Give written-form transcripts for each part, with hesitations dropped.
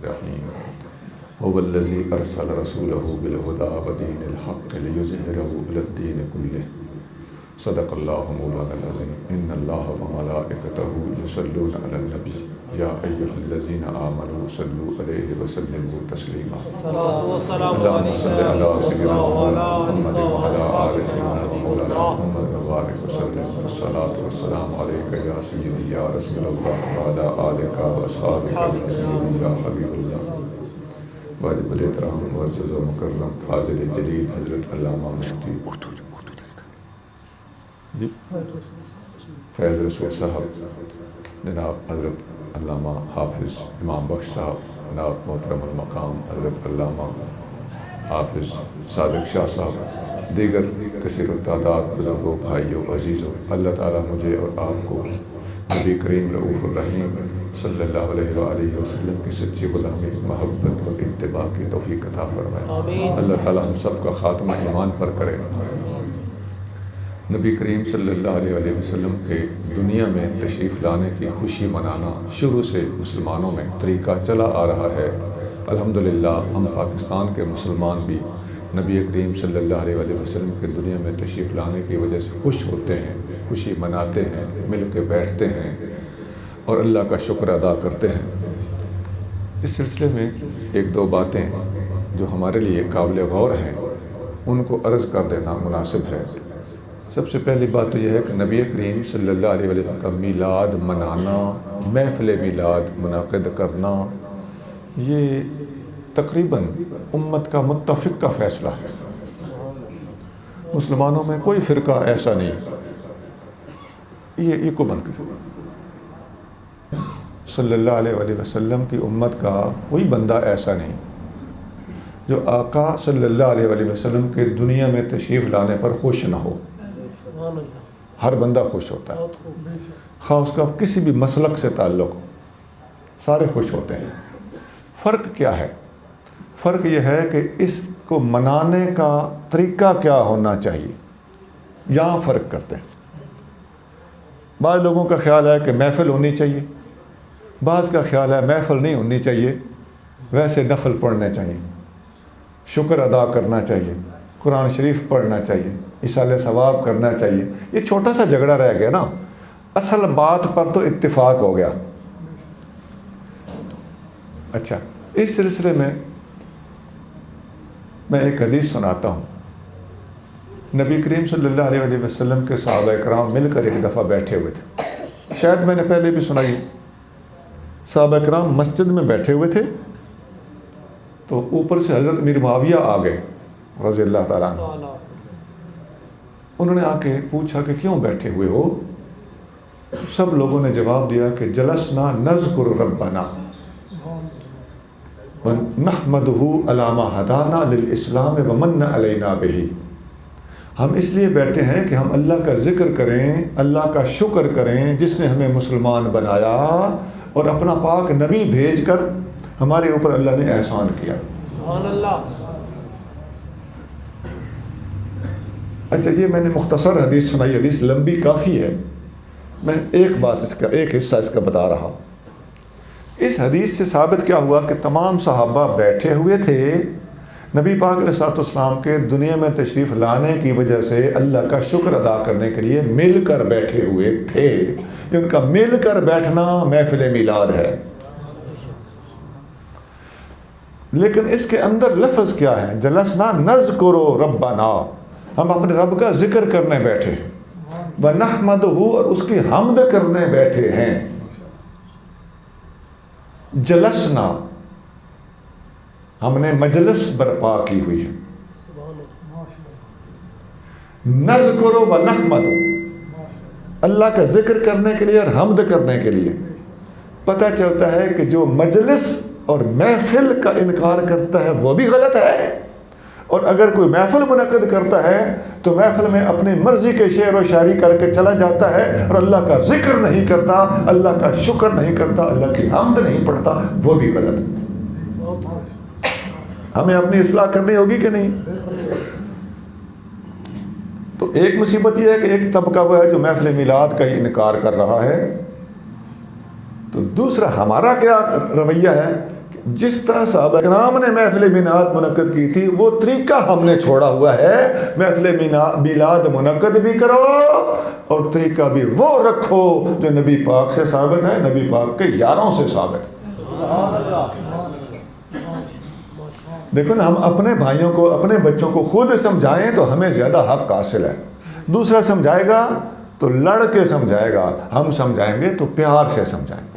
الرحیم هو الذی ارسل رسولہ بالہدی ودین الحق لیظہرہ علی الدین کلہ صدق اللہ مولانا العظیم ان اللہ وملائکتہ یصلون علی النبی یا ایہا الذین آمنوا صلوا علیہ وسلموا تسلیما اللہم صل علی سیدنا محمد وعلی آل سیدنا مولانا محمد وبارک وسلم والصلاة والسلام علیک یا سیدی یا رسول اللہ وعلی آلک واصحابک یا سیدی یا حبیب اللہ واجب الاحترام معزز و مکرم فاضل جلیل حضرت علامہ مفتی جی فیض رسول صاحب، جناب حضرت علامہ حافظ امام بخش صاحب، جناب محترم المقام حضرت علامہ حافظ صادق شاہ صاحب، دیگر کثیر التعداد بزرگوں، بھائیوں، عزیزوں، اللہ تعالیٰ مجھے اور آپ کو نبی کریم رؤوف الرحیم صلی اللہ علیہ وآلہ وسلم کی سچی غلامی، محبت اور اتباع کی توفیق عطا فرمائے۔ اللہ تعالیٰ ہم سب کا خاتمہ ایمان پر کرے۔ نبی کریم صلی اللہ علیہ وآلہ وسلم کے دنیا میں تشریف لانے کی خوشی منانا شروع سے مسلمانوں میں طریقہ چلا آ رہا ہے۔ الحمدللہ ہم پاکستان کے مسلمان بھی نبی کریم صلی اللہ علیہ وآلہ وسلم کے دنیا میں تشریف لانے کی وجہ سے خوش ہوتے ہیں، خوشی مناتے ہیں، مل کے بیٹھتے ہیں اور اللہ کا شکر ادا کرتے ہیں۔ اس سلسلے میں ایک دو باتیں جو ہمارے لیے قابل غور ہیں ان کو عرض کر دینا مناسب ہے۔ سب سے پہلی بات تو یہ ہے کہ نبی کریم صلی اللہ علیہ وسلم کا میلاد منانا، محفل میلاد منعقد کرنا، یہ تقریباً امت کا متفق کا فیصلہ ہے۔ مسلمانوں میں کوئی فرقہ ایسا نہیں، یہ کو بند کرو۔ صلی اللہ علیہ وآلہ وسلم کی امت کا کوئی بندہ ایسا نہیں جو آقا صلی اللہ علیہ وآلہ وسلم کے دنیا میں تشریف لانے پر خوش نہ ہو۔ ہر بندہ خوش ہوتا ہے، خواہ اس کا کسی بھی مسلک سے تعلق ہو، سارے خوش ہوتے ہیں۔ فرق کیا ہے؟ فرق یہ ہے کہ اس کو منانے کا طریقہ کیا ہونا چاہیے، یہاں فرق کرتے ہیں۔ بعض لوگوں کا خیال ہے کہ محفل ہونی چاہیے، بعض کا خیال ہے محفل نہیں ہونی چاہیے، ویسے نفل پڑھنے چاہیے، شکر ادا کرنا چاہیے، قرآن شریف پڑھنا چاہیے، اصالہ ثواب کرنا چاہیے۔ یہ چھوٹا سا جھگڑا رہ گیا نا، اصل بات پر تو اتفاق ہو گیا۔ اچھا، اس سلسلے میں ایک حدیث سناتا ہوں۔ نبی کریم صلی اللہ علیہ وآلہ وسلم کے صحابہ کرام مل کر ایک دفعہ بیٹھے ہوئے تھے، شاید میں نے پہلے بھی سنائی۔ صحابہ کرام مسجد میں بیٹھے ہوئے تھے تو اوپر سے حضرت امیر معاویہ آ گئے رضی اللہ تعالیٰ عنہ۔ انہوں نے آ کے پوچھا کہ کیوں بیٹھے ہوئے ہو؟ سب لوگوں نے جواب دیا کہ جلسنا نذکر ربنا ونحمدہ علی ما ہدانا للاسلام ومن علینا بہ۔ ہم اس لیے بیٹھے ہیں کہ ہم اللہ کا ذکر کریں، اللہ کا شکر کریں جس نے ہمیں مسلمان بنایا اور اپنا پاک نبی بھیج کر ہمارے اوپر اللہ نے احسان کیا۔ سبحان اللہ۔ اچھا، یہ میں نے مختصر حدیث سنائی، حدیث لمبی کافی ہے، میں ایک بات ایک حصہ اس کا بتا رہا۔ اس حدیث سے ثابت کیا ہوا کہ تمام صحابہ بیٹھے ہوئے تھے، نبی پاک علیہ الصلوۃ والسلام کے دنیا میں تشریف لانے کی وجہ سے اللہ کا شکر ادا کرنے کے لیے مل کر بیٹھے ہوئے تھے۔ یہ ان کا مل کر بیٹھنا محفل میلاد ہے۔ لیکن اس کے اندر لفظ کیا ہے؟ جلسنا نذکر ربنا، ہم اپنے رب کا ذکر کرنے بیٹھے ہیں، وَنَحْمَدُهُ، اور اس کی حمد کرنے بیٹھے ہیں۔ جلسنا، ہم نے مجلس برپا کی ہوئی ہے۔ نذکر وَنَحْمَدُ، اللہ کا ذکر کرنے کے لیے اور حمد کرنے کے لیے۔ پتہ چلتا ہے کہ جو مجلس اور محفل کا انکار کرتا ہے وہ بھی غلط ہے، اور اگر کوئی محفل منعقد کرتا ہے تو محفل میں اپنی مرضی کے شعر و شاعری کر کے چلا جاتا ہے اور اللہ کا ذکر نہیں کرتا، اللہ کا شکر نہیں کرتا، اللہ کی حمد نہیں پڑھتا، وہ بھی غلط ہے۔ ہمیں اپنی اصلاح کرنی ہوگی کہ نہیں؟ تو ایک مصیبت یہ ہے کہ ایک طبقہ وہ ہے جو محفل میلاد کا ہی انکار کر رہا ہے، تو دوسرا ہمارا کیا رویہ ہے کہ جس طرح صحابہ کرام نے محفل میلاد منعقد کی تھی وہ طریقہ ہم نے چھوڑا ہوا ہے. محفل میلاد منعقد بھی کرو اور طریقہ بھی وہ رکھو جو نبی پاک سے ثابت ہے, نبی پاک کے یاروں سے ثابت ہے. دیکھو نا, ہم اپنے بھائیوں کو, اپنے بچوں کو خود سمجھائیں تو ہمیں زیادہ حق حاصل ہے. دوسرا سمجھائے گا تو لڑ کے سمجھائے گا, ہم سمجھائیں گے تو پیار سے سمجھائیں گے.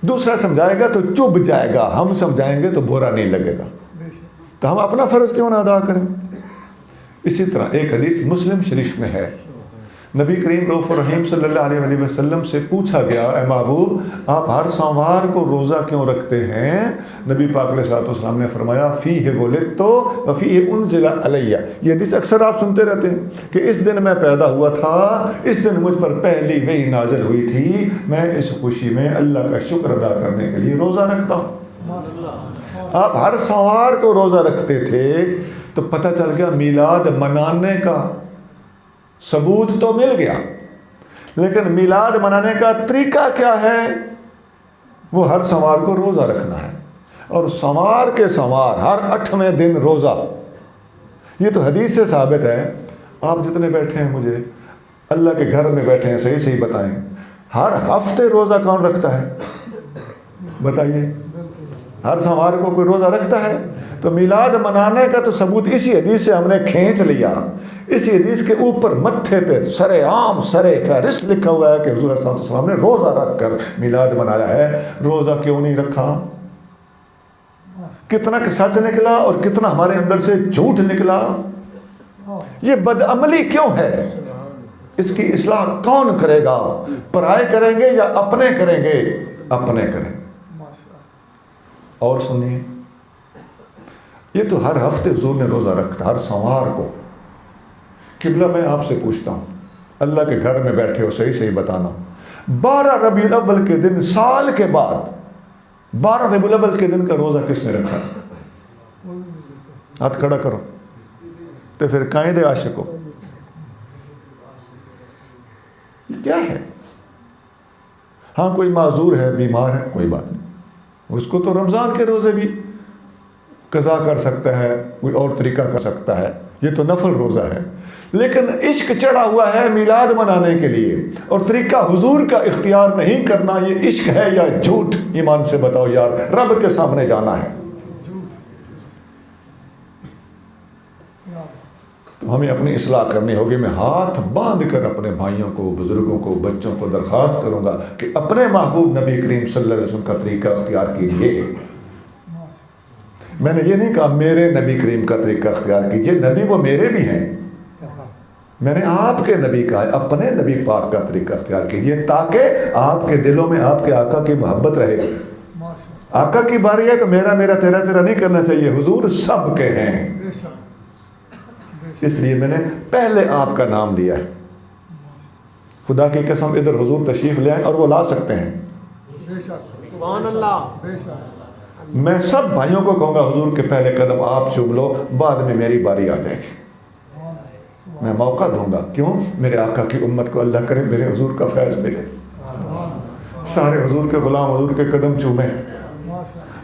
دوسرا سمجھائے گا تو چب جائے گا, ہم سمجھائیں گے تو برا نہیں لگے گا. تو ہم اپنا فرض کیوں نہ ادا کریں. اسی طرح ایک حدیث مسلم شریف میں ہے, نبی کریم رؤوف الرحیم صلی اللہ علیہ وآلہ وسلم سے پوچھا گیا, اے محبوب آپ ہر سوموار کو روزہ کیوں رکھتے ہیں؟ نبی پاک علیہ الصلوۃ والسلام نے فرمایا فیہ ولدت وفیہ انزل علی. یہ حدیث اکثر آپ سنتے رہتے ہیں کہ اس دن میں پیدا ہوا تھا, اس دن مجھ پر پہلی وحی نازل ہوئی تھی, میں اس خوشی میں اللہ کا شکر ادا کرنے کے لیے روزہ رکھتا ہوں. آپ ہر سوموار کو روزہ رکھتے تھے تو پتہ چل گیا میلاد منانے کا ثبوت تو مل گیا, لیکن میلاد منانے کا طریقہ کیا ہے؟ وہ ہر سوموار کو روزہ رکھنا ہے, اور سوموار کے سوموار ہر 8ویں دن روزہ. یہ تو حدیث سے ثابت ہے. آپ جتنے بیٹھے ہیں مجھے اللہ کے گھر میں بیٹھے ہیں, صحیح صحیح بتائیں, ہر ہفتے روزہ کون رکھتا ہے؟ بتائیے. ہر سوموار کو کوئی روزہ رکھتا ہے؟ تو میلاد منانے کا تو ثبوت اسی حدیث سے ہم نے کھینچ لیا. اسی حدیث کے اوپر متھے پہ سر عام سر فہرست لکھا ہوا ہے کہ حضور صلی اللہ علیہ وسلم نے روزہ رکھ کر میلاد منایا ہے. روزہ کیوں نہیں رکھا؟ کتنا کہ سچ نکلا اور کتنا ہمارے اندر سے جھوٹ نکلا. یہ بدعملی کیوں ہے؟ اس کی اصلاح کون کرے گا؟ پرائے کریں گے یا اپنے کریں گے؟ اپنے کریں. اور سنیے, یہ تو ہر ہفتے حضور نے روزہ رکھتا, ہر سوموار کو. قبلہ میں آپ سے پوچھتا ہوں, اللہ کے گھر میں بیٹھے ہو, صحیح صحیح بتانا, 12 ربیع الاول کے دن سال کے بعد 12 ربیع الاول کے دن کا روزہ کس نے رکھا؟ ہاتھ کھڑا کرو. تو پھر قائد عاشق ہو. کیا ہے؟ ہاں کوئی معذور ہے, بیمار ہے, کوئی بات نہیں, اس کو تو رمضان کے روزے بھی قضا کر سکتا ہے, کوئی اور طریقہ کر سکتا ہے, یہ تو نفل روزہ ہے. لیکن عشق چڑھا ہوا ہے میلاد منانے کے لیے, اور طریقہ حضور کا اختیار نہیں کرنا, یہ عشق ہے یا جھوٹ؟ ایمان سے بتاؤ یار, رب کے سامنے جانا ہے. تو ہمیں اپنی اصلاح کرنی ہوگی. میں ہاتھ باندھ کر اپنے بھائیوں کو, بزرگوں کو, بچوں کو درخواست کروں گا کہ اپنے محبوب نبی کریم صلی اللہ علیہ وسلم کا طریقہ اختیار کیجیے. میں نے یہ نہیں کہا میرے نبی کریم کا طریقہ اختیار کیجیے, نبی وہ میرے بھی ہیں. میں نے آپ کے نبی کہا ہے اپنے نبی پاک کا طریقہ اختیار کیجیے, تاکہ آپ کے دلوں میں آپ کے آقا کی محبت رہے. آقا کی باری ہے تو میرا میرا تیرا تیرا نہیں کرنا چاہیے. حضور سب کے ہیں, اس لیے میں نے پہلے آپ کا نام لیا ہے. خدا کی قسم ادھر حضور تشریف لے آئیں, اور وہ لا سکتے ہیں. سبحان اللہ. میں سب بھائیوں کو کہوں گا حضور کے پہلے قدم آپ چوم لو, بعد میں میری باری آ جائے گی. میں موقع دوں گا. کیوں؟ میرے آقا کی امت کو اللہ کرے میرے حضور کا فیض ملے, سارے حضور کے غلام حضور کے قدم چومیں.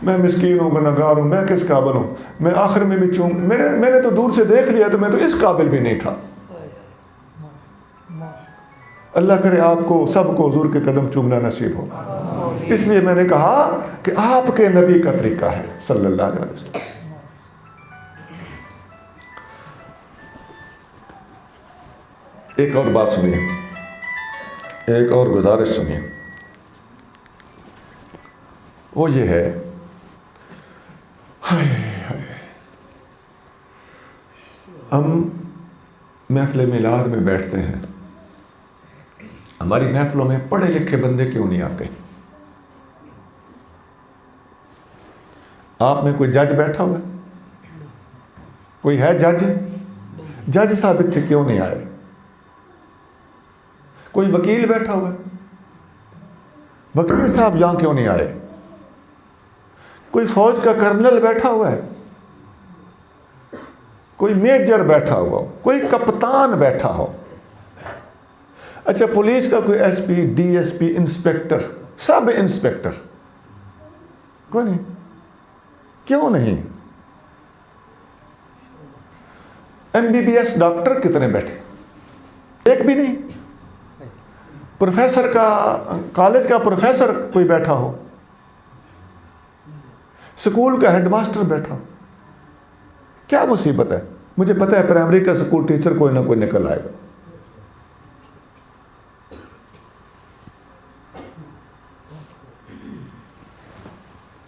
میں مسکین ہوں, گنہگار ہوں, میں کس قابل ہوں؟ میں آخر میں بھی چوم, میں نے تو دور سے دیکھ لیا تو میں تو اس قابل بھی نہیں تھا. اللہ کرے آپ کو سب کو حضور کے قدم چومنا نصیب ہو. اس لیے میں نے کہا کہ آپ کے نبی کا طریقہ ہے صلی اللہ علیہ وسلم. ایک اور بات سنیے, ایک اور گزارش سنیے. وہ یہ ہے, ہم محفل میلاد میں بیٹھتے ہیں, ہماری محفلوں میں پڑھے لکھے بندے کیوں نہیں آتے؟ آپ میں کوئی جج بیٹھا ہوا ہے؟ کوئی ہے جج؟ جج صاحب اتنے کیوں نہیں آئے؟ کوئی وکیل بیٹھا ہوا ہے؟ وکیل صاحب یہاں کیوں نہیں آئے؟ کوئی فوج کا کرنل بیٹھا ہوا ہے, کوئی میجر بیٹھا ہوا ہو, کوئی کپتان بیٹھا ہو. اچھا پولیس کا کوئی S P, D S P, inspector, سب انسپیکٹر, کوئی نہیں. کیوں نہیں؟ MBBS ڈاکٹر کتنے بیٹھے؟ ایک بھی نہیں. پروفیسر کا کالج کا پروفیسر کوئی بیٹھا ہو, سکول کا ہیڈ ماسٹر بیٹھا ہو. کیا مصیبت ہے؟ مجھے پتہ ہے پرائمری کا سکول ٹیچر کوئی نہ کوئی نکل آئے گا.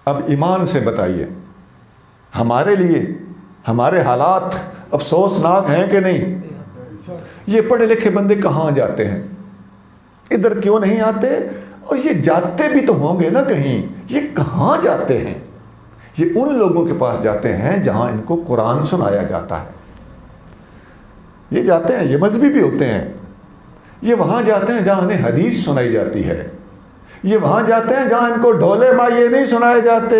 اب ایمان سے بتائیے, ہمارے لیے ہمارے حالات افسوسناک ہیں کہ نہیں؟ یہ پڑھے لکھے بندے کہاں جاتے ہیں؟ ادھر کیوں نہیں آتے؟ اور یہ جاتے بھی تو ہوں گے نا کہیں. یہ کہاں جاتے ہیں؟ یہ ان لوگوں کے پاس جاتے ہیں جہاں ان کو قرآن سنایا جاتا ہے. یہ جاتے ہیں, یہ مذہبی بھی ہوتے ہیں. یہ وہاں جاتے ہیں جہاں انہیں حدیث سنائی جاتی ہے. یہ وہاں جاتے ہیں جہاں ان کو ڈھولے مائے نہیں سنائے جاتے,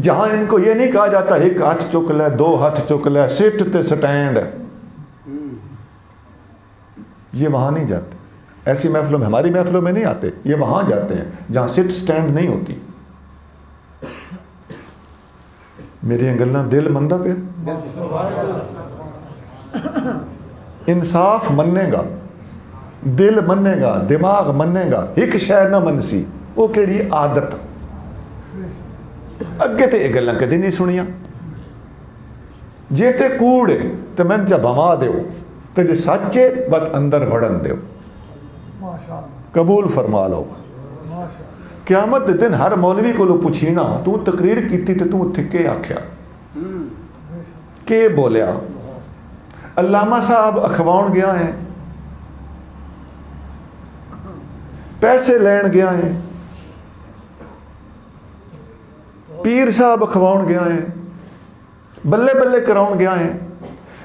جہاں ان کو یہ نہیں کہا جاتا ایک ہاتھ چک لے, دو ہاتھ چک لے, سٹ تے سٹینڈ. یہ وہاں نہیں جاتے. ایسی محفلوں میں, ہماری محفلوں میں نہیں آتے. یہ وہاں جاتے ہیں جہاں سٹ سٹینڈ نہیں ہوتی. میری انگلنا دل مندہ پہ انصاف مننے گا, دل مننے گا, دماغ مننے گا, ایک شے نہ منسی. وہ کہڑی عادت اگے تے یہ گلاں کدی نہیں سنیاں. جے تے کوڑے تے میں چا بما دیو, تے جے سچے بات اندر وڑن دیو. قبول فرما لو. قیامت دے دن ہر مولوی کو لو پوچھینا تو تقریر کیتی تے تو اتھے کے آکھیا, کے بولیا. علامہ صاحب اخواؤن گیا ہیں, پیسے لین گیا ہیں, پیر صاحب اخواؤن گیا ہیں, بلے بلے کراؤن گیا ہیں,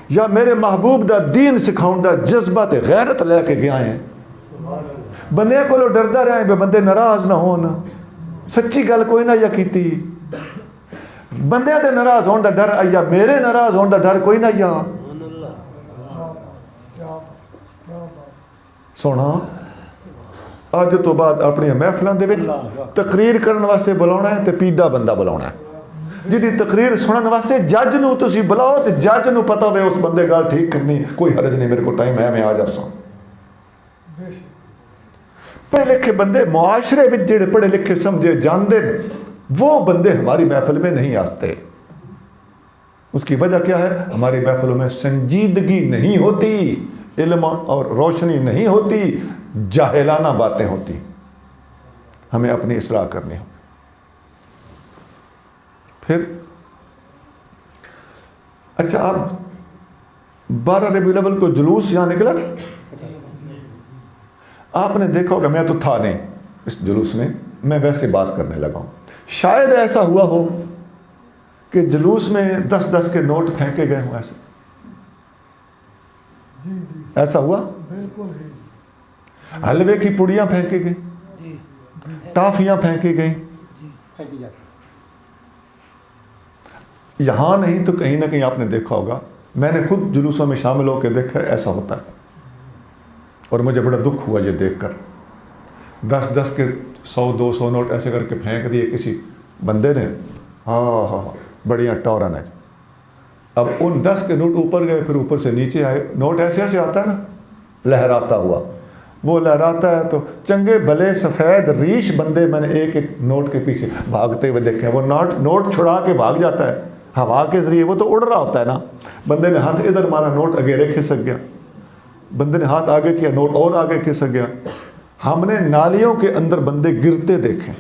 یا میرے محبوب دا دین سکھاؤن دا جذبہ تے غیرت لے کے گیا ہیں. بندے کو لو ڈردہ رہے ہیں بے بندے ناراض نہ ہونا, سچی گل کوئی نہ یا کیتی. بندے دے ناراض ہون دا ڈر آیا, میرے ناراض ہون دا ڈر کوئی نہ یا. سونا اج تو بعد اپنی محفلوں دے وچ تقریر کرن واسطے بلاونا ہے تے پیڈا بندہ بلاونا ہے. جدی تقریر سنن واسطے جج نو تسی بلاؤ تے جج نو پتہ ہوئے اس بندے گل ٹھیک کرنی. کوئی حرج نہیں, میرے کو ٹائم ہے, میں آ جاساں. پڑھے لکھے بندے معاشرے وچ جڑے پڑھے لکھے سمجھے جاندے وہ بندے ہماری محفل میں نہیں آتے. اس کی وجہ کیا ہے؟ ہماری محفلوں میں سنجیدگی نہیں ہوتی, علم اور روشنی نہیں ہوتی, جاہلانہ باتیں ہوتی. ہمیں اپنی اصلاح کرنی ہو. پھر اچھا, آپ 12 ربیع الاول کو جلوس یہاں نکلا تھا, آپ نے دیکھا ہوگا. میں تو تھا نہیں اس جلوس میں, میں ویسے بات کرنے لگا ہوں. شاید ایسا ہوا ہو کہ جلوس میں 10-10 کے نوٹ پھینکے گئے ہوں. ایسا ایسا ہوا؟ بالکل. حلوے کی پڑیاں پھینکے گئی, ٹافیاں پھینکی گئیں. یہاں نہیں تو کہیں نہ کہیں آپ نے دیکھا ہوگا. میں نے خود جلوسوں میں شامل ہو کے دیکھا ایسا ہوتا ہے, اور مجھے بڑا دکھ ہوا یہ دیکھ کر. 10-10 کے 100-200 نوٹ ایسے کر کے پھینک دیے کسی بندے نے. ہاں بڑھیا ٹورن ہے. اب ان 10 کے نوٹ اوپر گئے, پھر اوپر سے نیچے آئے. نوٹ ایسے ایسے آتا ہے نا, لہراتا ہوا. وہ لہراتا ہے تو چنگے بھلے سفید ریش بندے میں نے ایک ایک نوٹ کے پیچھے بھاگتے ہوئے دیکھے. وہ نوٹ چھڑا کے بھاگ جاتا ہے ہوا کے ذریعے. وہ تو اڑ رہا ہوتا ہے نا. بندے نے ہاتھ ادھر مارا, نوٹ اگیرے کھسک گیا. بندے نے ہاتھ آگے کیا, نوٹ اور آگے کھسک گیا. ہم نے نالیوں کے اندر بندے گرتے دیکھے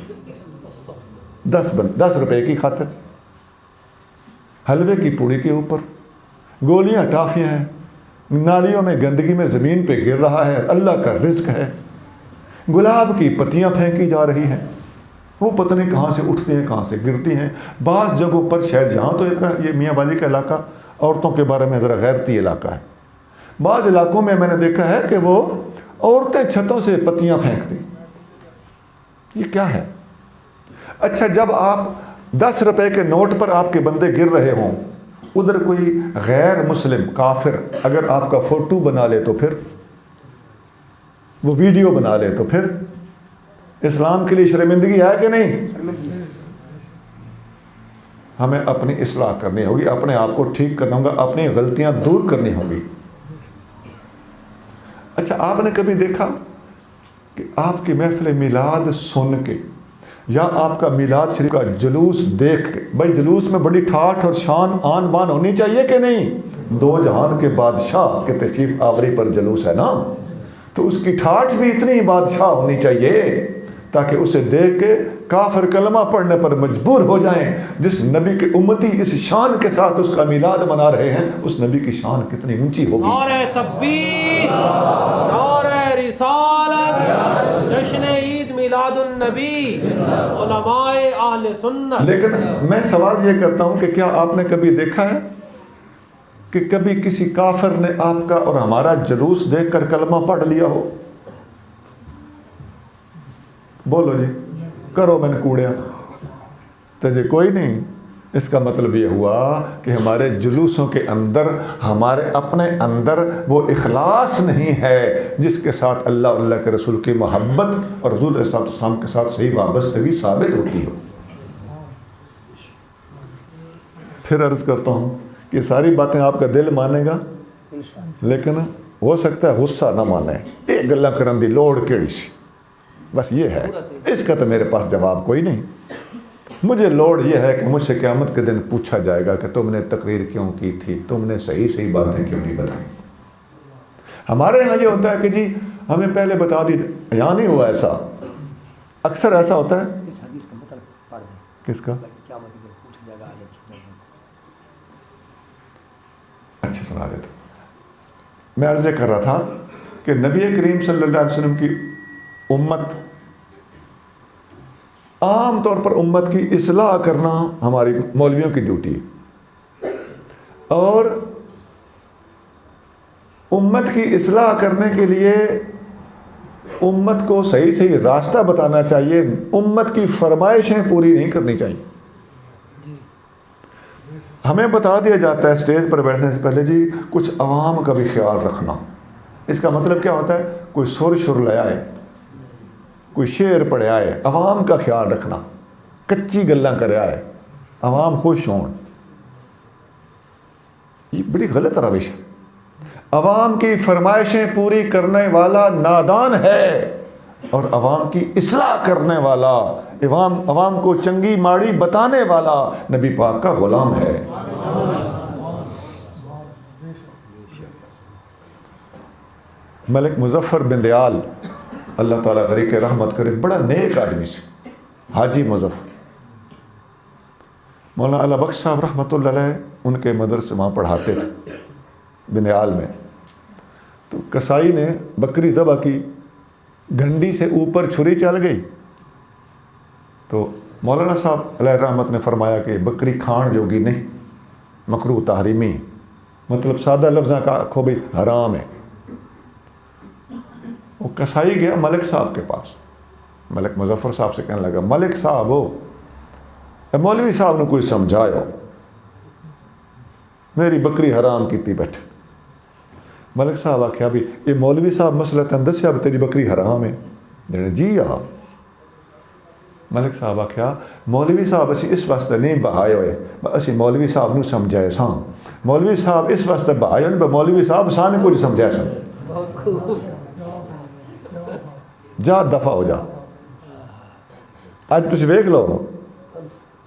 10 روپے کی خاطر. حلوے کی پوڑی کے اوپر گولیاں ٹافیاں ہیں, نالیوں میں گندگی میں زمین پہ گر رہا ہے. اللہ کا رزق ہے. گلاب کی پتیاں پھینکی جا رہی ہیں, وہ پتہ نہیں کہاں سے اٹھتی ہیں کہاں سے گرتی ہیں. بعض جگہوں پر شاید یہاں تو اتنا, یہ میاں والی کا علاقہ عورتوں کے بارے میں ذرا غیرتی علاقہ ہے. بعض علاقوں میں نے دیکھا ہے کہ وہ عورتیں چھتوں سے پتیاں پھینکتی. یہ کیا ہے؟ اچھا, جب آپ 10 روپے کے نوٹ پر آپ کے بندے گر رہے ہوں, ادھر کوئی غیر مسلم کافر اگر آپ کا فوٹو بنا لے تو پھر, وہ ویڈیو بنا لے تو پھر اسلام کے لیے شرمندگی ہے کہ نہیں؟ ہمیں اپنی اصلاح کرنی ہوگی، اپنے آپ کو ٹھیک کرنا ہوگا، اپنی غلطیاں دور کرنی ہوگی۔ اچھا، آپ نے کبھی دیکھا کہ آپ کی محفل میلاد سن کے یا آپ کا میلاد شریف کا جلوس دیکھ کے، بھائی جلوس میں بڑی ٹھاٹھ اور شان آن بان ہونی چاہیے کہ نہیں؟ دو جہان کے بادشاہ کے تشریف آوری پر جلوس ہے نا، تو اس کی ٹھاٹھ بھی اتنی بادشاہ ہونی چاہیے تاکہ اسے دیکھ کے کافر کلمہ پڑھنے پر مجبور ہو جائیں۔ جس نبی کے امتی اس شان کے ساتھ اس کا میلاد منا رہے ہیں، اس نبی کی شان کتنی اونچی ہوگی۔ نعرہ تکبیر، نعرہ رسالت، جشن عید میلاد النبی، علماء اہل سنت۔ لیکن میں سوال یہ کرتا ہوں کہ کیا آپ نے کبھی دیکھا ہے کہ کبھی کسی کافر نے آپ کا اور ہمارا جلوس دیکھ کر کلمہ پڑھ لیا ہو؟ بولو جی، کرو میں نے کوڑیا تو جی کوئی نہیں۔ اس کا مطلب یہ ہوا کہ ہمارے جلوسوں کے اندر، ہمارے اپنے اندر وہ اخلاص نہیں ہے جس کے ساتھ اللہ اور اللہ کے رسول کی محبت اور حضور علیہ السلام کے ساتھ صحیح وابستگی ثابت ہوتی ہو۔ پھر عرض کرتا ہوں کہ ساری باتیں آپ کا دل مانے گا، لیکن ہو سکتا ہے غصہ نہ مانے۔ ایک گلہ کرن دی لوڑ کیڑی سی، بس یہ ہے، اس کا تو میرے پاس جواب کوئی نہیں۔ مجھے لوڑ یہ ہے کہ مجھ سے قیامت کے دن پوچھا جائے گا کہ تم نے تقریر کیوں کی تھی، تم نے صحیح باتیں کیوں نہیں بتائیں۔ ہمارے ہاں یہ ہوتا ہے کہ جی ہمیں پہلے بتا دی، یہاں نہیں ہوا ایسا، اکثر ایسا ہوتا ہے۔ اس حدیث کا مطلب پڑھ دیں، کس کا؟ کیا مطلب پوچھا جائے گا آگے کی جائے گا۔ اچھا سنا دیتا ہوں۔ میں عرض کر رہا تھا کہ نبی کریم صلی اللہ علیہ وسلم کی امت، عام طور پر امت کی اصلاح کرنا ہماری مولویوں کی ڈیوٹی ہے، اور امت کی اصلاح کرنے کے لیے امت کو صحیح راستہ بتانا چاہیے، امت کی فرمائشیں پوری نہیں کرنی چاہیے۔ ہمیں بتا دیا جاتا ہے اسٹیج پر بیٹھنے سے پہلے جی کچھ عوام کا بھی خیال رکھنا۔ اس کا مطلب کیا ہوتا ہے؟ کوئی سر لے آئے، کوئی شعر پڑھے آئے، عوام کا خیال رکھنا، کچی گلاں کرے آئے، عوام خوش ہوں۔ یہ بڑی غلط روش ہے۔ عوام کی فرمائشیں پوری کرنے والا نادان ہے، اور عوام کی اصلاح کرنے والا، عوام کو چنگی ماڑی بتانے والا نبی پاک کا غلام ہے۔ ملک مظفر بن دیال، اللہ تعالیٰ غریق رحمت کرے، بڑا نیک آدمی سے، حاجی مظفر، مولانا علی بخش صاحب رحمۃ اللہ علیہ ان کے مدرسے وہاں پڑھاتے تھے بندیال میں۔ تو کسائی نے بکری ذبح کی، گھنڈی سے اوپر چھری چل گئی، تو مولانا صاحب علیہ رحمت نے فرمایا کہ بکری کھان جوگی نہیں، مکروہ تحریمی، مطلب سادہ لفظاں کا آکھو بھی حرام ہے۔ وہ کسائی گیا ملک صاحب کے پاس، ملک مظفر صاحب سے کہنے لگا، ملک صاحب ہو، مولوی صاحب نے کوئی سمجھایا، میری بکری حرام کیتی بیٹھے۔ ملک صاحب آخیا بھی یہ مولوی صاحب مسئلہ تن دسیا تیری بکری حرام ہے؟ جی ہاں۔ ملک صاحب آخیا مولوی صاحب اسی اس واسطے نہیں بہائے ہوئے، اسی مولوی صاحب نو سمجھائے ساں، مولوی صاحب اس واسطے بہائے ہوئے، مولوی صاحب ساں کچھ سمجھائے ساں۔ جا دفع ہو جا۔ اج تسی ویکھ لو،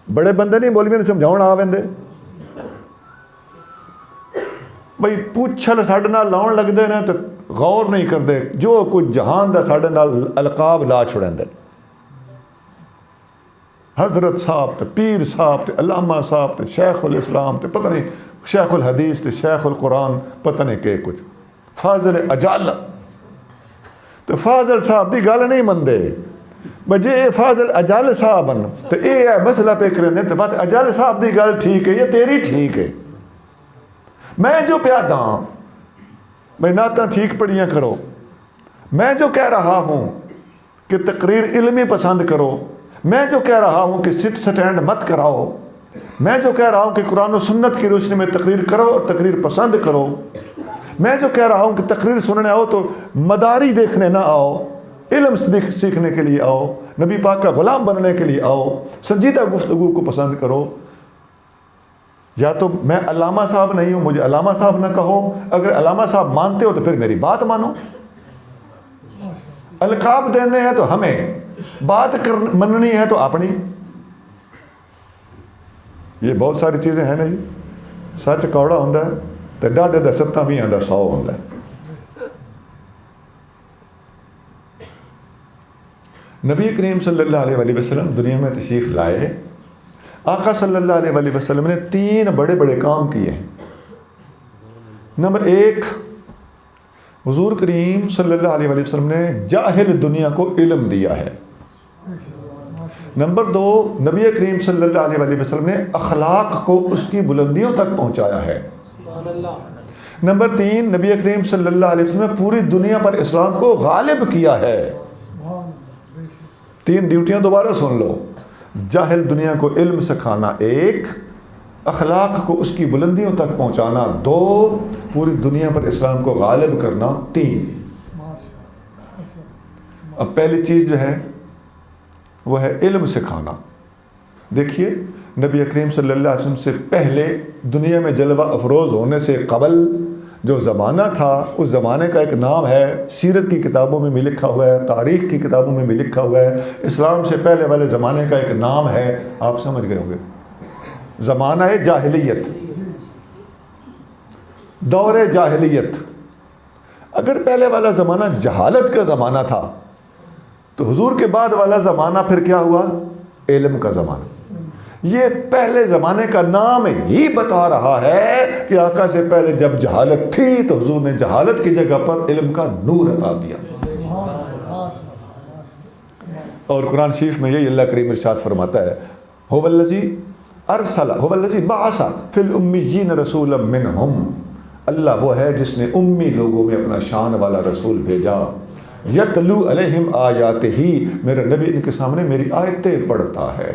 بڑے بندے نہیں مولوی نے سمجھاؤن آ ویندے، بھئی پوچھل ساڈے نال لاؤن لگدے نے تو غور نہیں کردے، جو کچھ جہان دا ساڈے نال القاب لا چھڑیندے، حضرت صاحب تے پیر صاحب تے علامہ صاحب تے شیخ الاسلام تے پتہ نہیں شیخ الحدیث تے شیخ القرآن، پتہ نہیں کہ کچھ فاضل اجل، تو فاضل صاحب دی گل نہیں مندے، بجے اے فاضل اجل صاحب ہیں تو اے ہے مسئلہ پہ کرنے، تو بات اجل صاحب دی گل ٹھیک ہے یا تیری ٹھیک ہے؟ میں جو پیادا ہوں بھائی نعتاں ٹھیک پڑھیاں کرو، میں جو کہہ رہا ہوں کہ تقریر علمی پسند کرو، میں جو کہہ رہا ہوں کہ سٹ سٹینڈ مت کراؤ، میں جو کہہ رہا ہوں کہ قرآن و سنت کی روشنی میں تقریر کرو اور تقریر پسند کرو، میں جو کہہ رہا ہوں کہ تقریر سننے آؤ تو مداری دیکھنے نہ آؤ، علم سیکھنے کے لیے آؤ، نبی پاک کا غلام بننے کے لیے آؤ، سنجیدہ گفتگو کو پسند کرو، یا تو میں علامہ صاحب نہیں ہوں، مجھے علامہ صاحب نہ کہو، اگر علامہ صاحب مانتے ہو تو پھر میری بات مانو۔ القاب دینے ہیں تو ہمیں، بات مننی ہے تو اپنی۔ یہ بہت ساری چیزیں ہیں نا جی، سچ کوڑا ہوں تو ڈاڈے دا ستاں بھی آندا 100 ہوں۔ نبی کریم صلی اللہ علیہ وآلہ وسلم دنیا میں تشریف لائے، آقا صلی اللہ علیہ وآلہ وسلم نے 3 بڑے بڑے کام کیے ہیں۔ نمبر 1، حضور کریم صلی اللہ علیہ وآلہ وسلم نے جاہل دنیا کو علم دیا ہے۔ نمبر 2، نبی کریم صلی اللہ علیہ وآلہ وسلم نے اخلاق کو اس کی بلندیوں تک پہنچایا ہے۔ نمبر 3، نبی کریم صلی اللہ علیہ وسلم نے پوری دنیا پر اسلام کو غالب کیا ہے۔ 3 ڈیوٹیاں دوبارہ سن لو، جاہل دنیا کو علم سکھانا 1، اخلاق کو اس کی بلندیوں تک پہنچانا 2، پوری دنیا پر اسلام کو غالب کرنا 3۔ اب پہلی چیز جو ہے وہ ہے علم سکھانا۔ دیکھیے نبی اکریم صلی اللہ علیہ وسلم سے پہلے دنیا میں جلوہ افروز ہونے سے قبل جو زمانہ تھا، اس زمانے کا ایک نام ہے، سیرت کی کتابوں میں بھی لکھا ہوا ہے، تاریخ کی کتابوں میں بھی لکھا ہوا ہے، اسلام سے پہلے والے زمانے کا ایک نام ہے، آپ سمجھ گئے ہوں گے، زمانہ جاہلیت، دور جاہلیت۔ اگر پہلے والا زمانہ جہالت کا زمانہ تھا تو حضور کے بعد والا زمانہ پھر کیا ہوا؟ علم کا زمانہ۔ یہ پہلے زمانے کا نام ہی بتا رہا ہے کہ آقا سے پہلے جب جہالت تھی تو حضور نے جہالت کی جگہ پر علم کا نور عطا دیا۔ اور قرآن شریف میں یہی اللہ کریم ارشاد فرماتا ہے، هو الذی بعث فی الامیین رسولا منہم، اللہ وہ ہے جس نے امی لوگوں میں اپنا شان والا رسول بھیجا، یتلو علیہم آیاتہ، میرا نبی ان کے سامنے میری آیتیں پڑھتا ہے،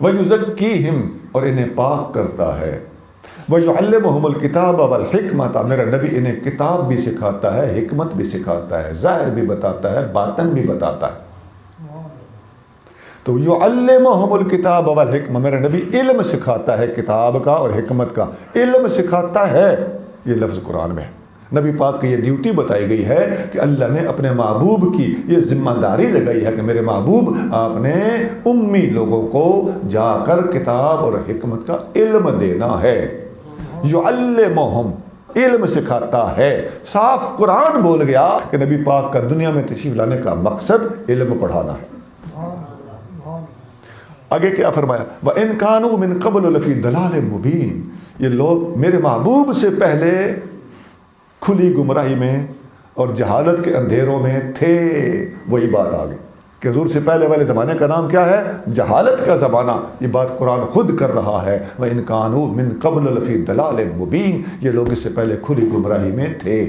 وَيُزَكِّيهِمْ، اور انہیں پاک کرتا ہے، وَيُعَلِّمُهُمُ الْكِتَابَ وَالْحِكْمَةَ، میرا نبی انہیں کتاب بھی سکھاتا ہے، حکمت بھی سکھاتا ہے، ظاہر بھی بتاتا ہے، باطن بھی بتاتا ہے۔ تو يُعَلِّمُهُمُ الْكِتَابَ وَالْحِكْمَةَ، میرا نبی علم سکھاتا ہے، کتاب کا اور حکمت کا علم سکھاتا ہے، یہ لفظ قرآن میں ہے۔ نبی پاک کی یہ ڈیوٹی بتائی گئی ہے کہ اللہ نے اپنے محبوب کی یہ ذمہ داری لگائی ہے کہ میرے محبوب آپ نے امی لوگوں کو جا کر کتاب اور حکمت کا علم دینا ہے۔ یعلمہم، علم سکھاتا ہے۔ صاف قرآن بول گیا کہ نبی پاک کا دنیا میں تشریف لانے کا مقصد علم پڑھانا ہے۔ آگے کیا فرمایا؟ وَإِن كَانُوا مِن قَبْلُ لَفِي ضَلَالٍ مُبِينٍ، یہ لوگ میرے محبوب سے پہلے کھلی گمراہی میں اور جہالت کے اندھیروں میں تھے۔ وہی بات آ گئی کہ حضور سے پہلے والے زمانے کا نام کیا ہے؟ جہالت کا زمانہ۔ یہ بات قرآن خود کر رہا ہے، وَإِن كَانُوا مِن قَبْلُ لَفِي ضَلَالٍ مُبِينٍ، یہ لوگ اس سے پہلے کھلی گمراہی میں تھے۔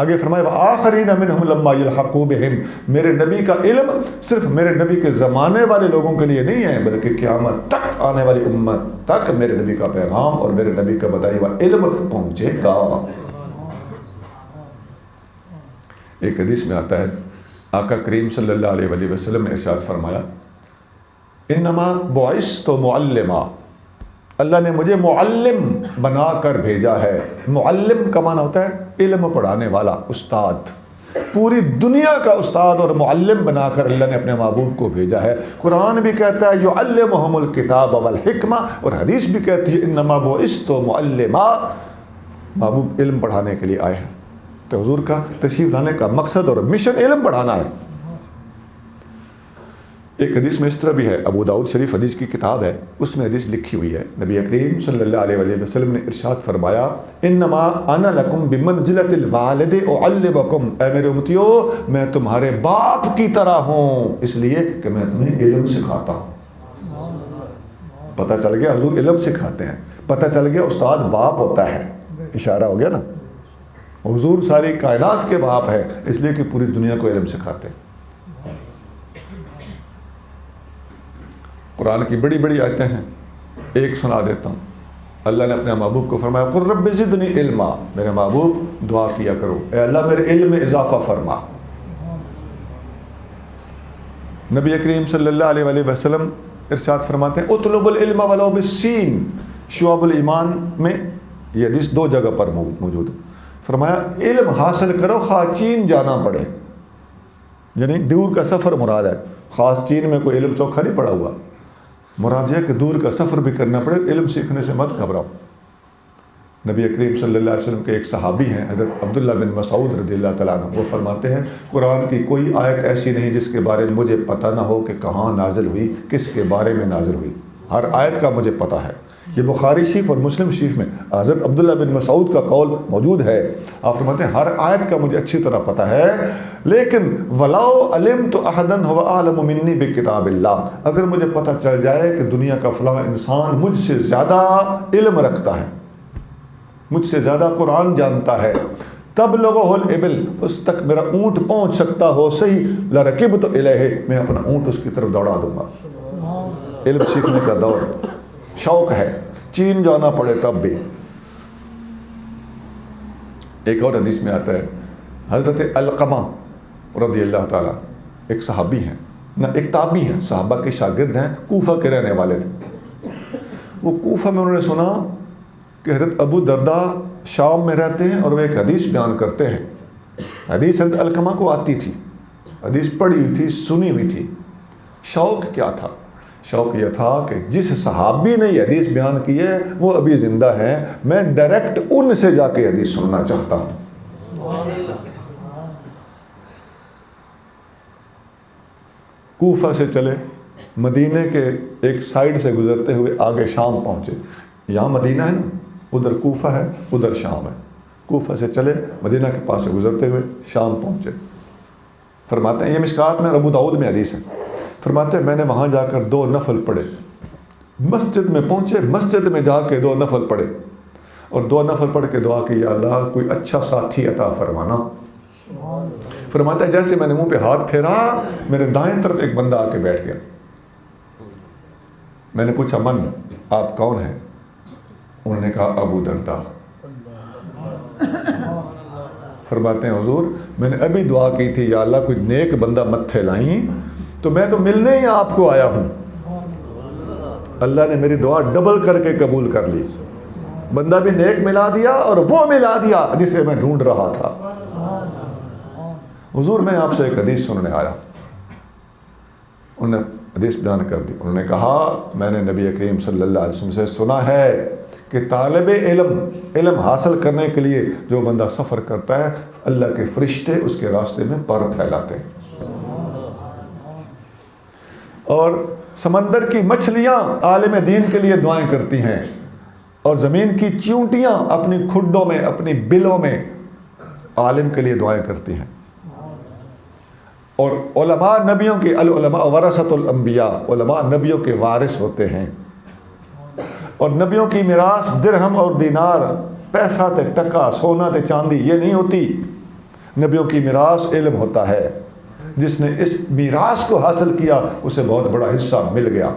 آگے فرمایا وَآخَرِينَ مِنْهُمْ لَمَّا يَلْحَقُوا بِهِمْ، میرے نبی کا علم صرف میرے نبی کے زمانے والے لوگوں کے لیے نہیں ہے، بلکہ قیامت تک آنے والی امت تک میرے نبی کا پیغام اور میرے نبی کا بتایا ہوا علم پہنچے گا۔ ایک حدیث میں آتا ہے، آقا کریم صلی اللہ علیہ وآلہ وسلم نے ارشاد فرمایا، انما بعثت معلما، اللہ نے مجھے معلم بنا کر بھیجا ہے۔ معلم کا معنی ہوتا ہے علم پڑھانے والا، استاد۔ پوری دنیا کا استاد اور معلم بنا کر اللہ نے اپنے محبوب کو بھیجا ہے۔ قرآن بھی کہتا ہے یعلمہم الکتاب والحکمہ، اور حدیث بھی کہتی ہے انما بعثت معلما، محبوب علم پڑھانے کے لیے آئے ہیں۔ تو حضور کا تشریف لانے کا مقصد اور مشن علم پڑھانا ہے۔ ایک حدیث میں اس طرح بھی ہے، ابو داؤد شریف حدیث کی کتاب ہے، اس میں حدیث لکھی ہوئی ہے، نبی کریم صلی اللہ علیہ وآلہ وسلم نے ارشاد فرمایا، انما انا لکم بمنزلۃ الوالد اعلمکم، اے میرے امتیو میں تمہارے باپ کی طرح ہوں، اس لیے کہ میں تمہیں علم سکھاتا ہوں۔ پتہ چل گیا حضور علم سکھاتے ہیں، پتہ چل گیا استاد باپ ہوتا ہے، اشارہ ہو گیا نا۔ حضور ساری کائنات کے باپ ہے، اس لیے کہ پوری دنیا کو علم سکھاتے ہیں۔ قرآن کی بڑی بڑی آیتیں ہیں، ایک سنا دیتا ہوں۔ اللہ نے اپنے محبوب کو فرمایا قل رب زدنی علما، میرے محبوب دعا کیا کرو اے اللہ میرے علم میں اضافہ فرما۔ نبی کریم صلی اللہ علیہ وآلہ وسلم ارشاد فرماتے ہیں اطلب العلم ولو بالسین، شعب الایمان میں یہ حدیث 2 جگہ پر موجود ہے. فرمایا علم حاصل کرو خواہ چین جانا پڑے، یعنی دور کا سفر مراد ہے. خاص چین میں کوئی علم چوکھا نہیں پڑا ہوا، مراد یہ کہ دور کا سفر بھی کرنا پڑے. علم سیکھنے سے مت گھبراؤ. نبی کریم صلی اللہ علیہ وسلم کے ایک صحابی ہیں حضرت عبداللہ بن مسعود رضی اللہ تعالیٰ عنہ، وہ فرماتے ہیں قرآن کی کوئی آیت ایسی نہیں جس کے بارے میں مجھے پتہ نہ ہو کہ کہاں نازل ہوئی، کس کے بارے میں نازل ہوئی. ہر آیت کا مجھے پتہ ہے. یہ بخاری شریف اور مسلم شریف میں حضرت عبداللہ بن مسعود کا قول موجود ہے. آپ فرماتے ہیں ہر آیت کا مجھے اچھی طرح پتہ ہے، لیکن وَلَوْ عَلِمْتُ أَحَدًا هُوَ أَعْلَمُ مِنِّي بِكِتَابِ اللَّهِ، اگر مجھے پتہ چل جائے کہ دنیا کا فلاں انسان مجھ سے زیادہ علم رکھتا ہے، مجھ سے زیادہ قرآن جانتا ہے، تب لوگوں الابل، اس تک میرا اونٹ پہنچ سکتا ہو صحیح، لرکبت الیہ، میں اپنا اونٹ اس کی طرف دوڑا دوں گا. علم سیکھنے کا دور شوق ہے، چین جانا پڑے تب بھی. ایک اور حدیث میں آتا ہے حضرت علقمہ رضی اللہ تعالیٰ ایک صحابی ہیں نہ ایک تابعی ہیں، صحابہ کے شاگرد ہیں، کوفہ کے رہنے والے تھے. وہ کوفہ میں انہوں نے سنا کہ حضرت ابو درداء شام میں رہتے ہیں اور وہ ایک حدیث بیان کرتے ہیں. حدیث حضرت علقمہ کو آتی تھی، حدیث پڑھی ہوئی تھی، سنی ہوئی تھی. شوق کیا تھا؟ شوق یہ تھا کہ جس صحابی نے یہ حدیث بیان کی ہے وہ ابھی زندہ ہیں، میں ڈائریکٹ ان سے جا کے حدیث سننا چاہتا ہوں. کوفہ سے چلے، مدینے کے ایک سائیڈ سے گزرتے ہوئے آگے شام پہنچے. یہاں مدینہ ہے نا، ادھر کوفہ ہے، ادھر شام ہے. کوفہ سے چلے، مدینہ کے پاس سے گزرتے ہوئے شام پہنچے. فرماتے ہیں یہ مشکات میں ابو داؤد میں حدیث ہے، فرماتے ہیں میں نے وہاں جا کر 2 نفل پڑھے. مسجد میں پہنچے، مسجد میں جا کے 2 نفل پڑھے اور 2 نفل پڑھ کے دعا کی یا اللہ کوئی اچھا ساتھی عطا فرمانا. فرماتا ہے جیسے میں نے منہ پہ ہاتھ پھیرا، میرے دائیں طرف ایک بندہ آ کے بیٹھ گیا. میں نے پوچھا من، آپ کون ہیں؟ انہوں نے کہا ابو درداء. فرماتے ہیں حضور میں نے ابھی دعا کی تھی یا اللہ کوئی نیک بندہ متھے لائیں، تو میں تو ملنے ہی آپ کو آیا ہوں. اللہ نے میری دعا ڈبل کر کے قبول کر لی. بندہ بھی نیک ملا دیا اور وہ ملا دیا جسے میں ڈھونڈ رہا تھا. حضور میں آپ سے ایک حدیث سننے آیا. انہوں نے حدیث بیان کر دی. انہوں نے کہا میں نے نبی کریم صلی اللہ علیہ وسلم سے سنا ہے کہ طالب علم حاصل کرنے کے لیے جو بندہ سفر کرتا ہے اللہ کے فرشتے اس کے راستے میں پر پھیلاتے ہیں، اور سمندر کی مچھلیاں عالم دین کے لیے دعائیں کرتی ہیں، اور زمین کی چیونٹیاں اپنی کھڈوں میں اپنی بلوں میں عالم کے لیے دعائیں کرتی ہیں. اور علماء نبیوں کے العلماء ورثۃ الانبیاء، علماء نبیوں کے وارث ہوتے ہیں، اور نبیوں کی میراث درہم اور دینار، پیسہ تے ٹکا، سونا تے چاندی یہ نہیں ہوتی. نبیوں کی میراث علم ہوتا ہے. جس نے اس میراث کو حاصل کیا اسے بہت بڑا حصہ مل گیا.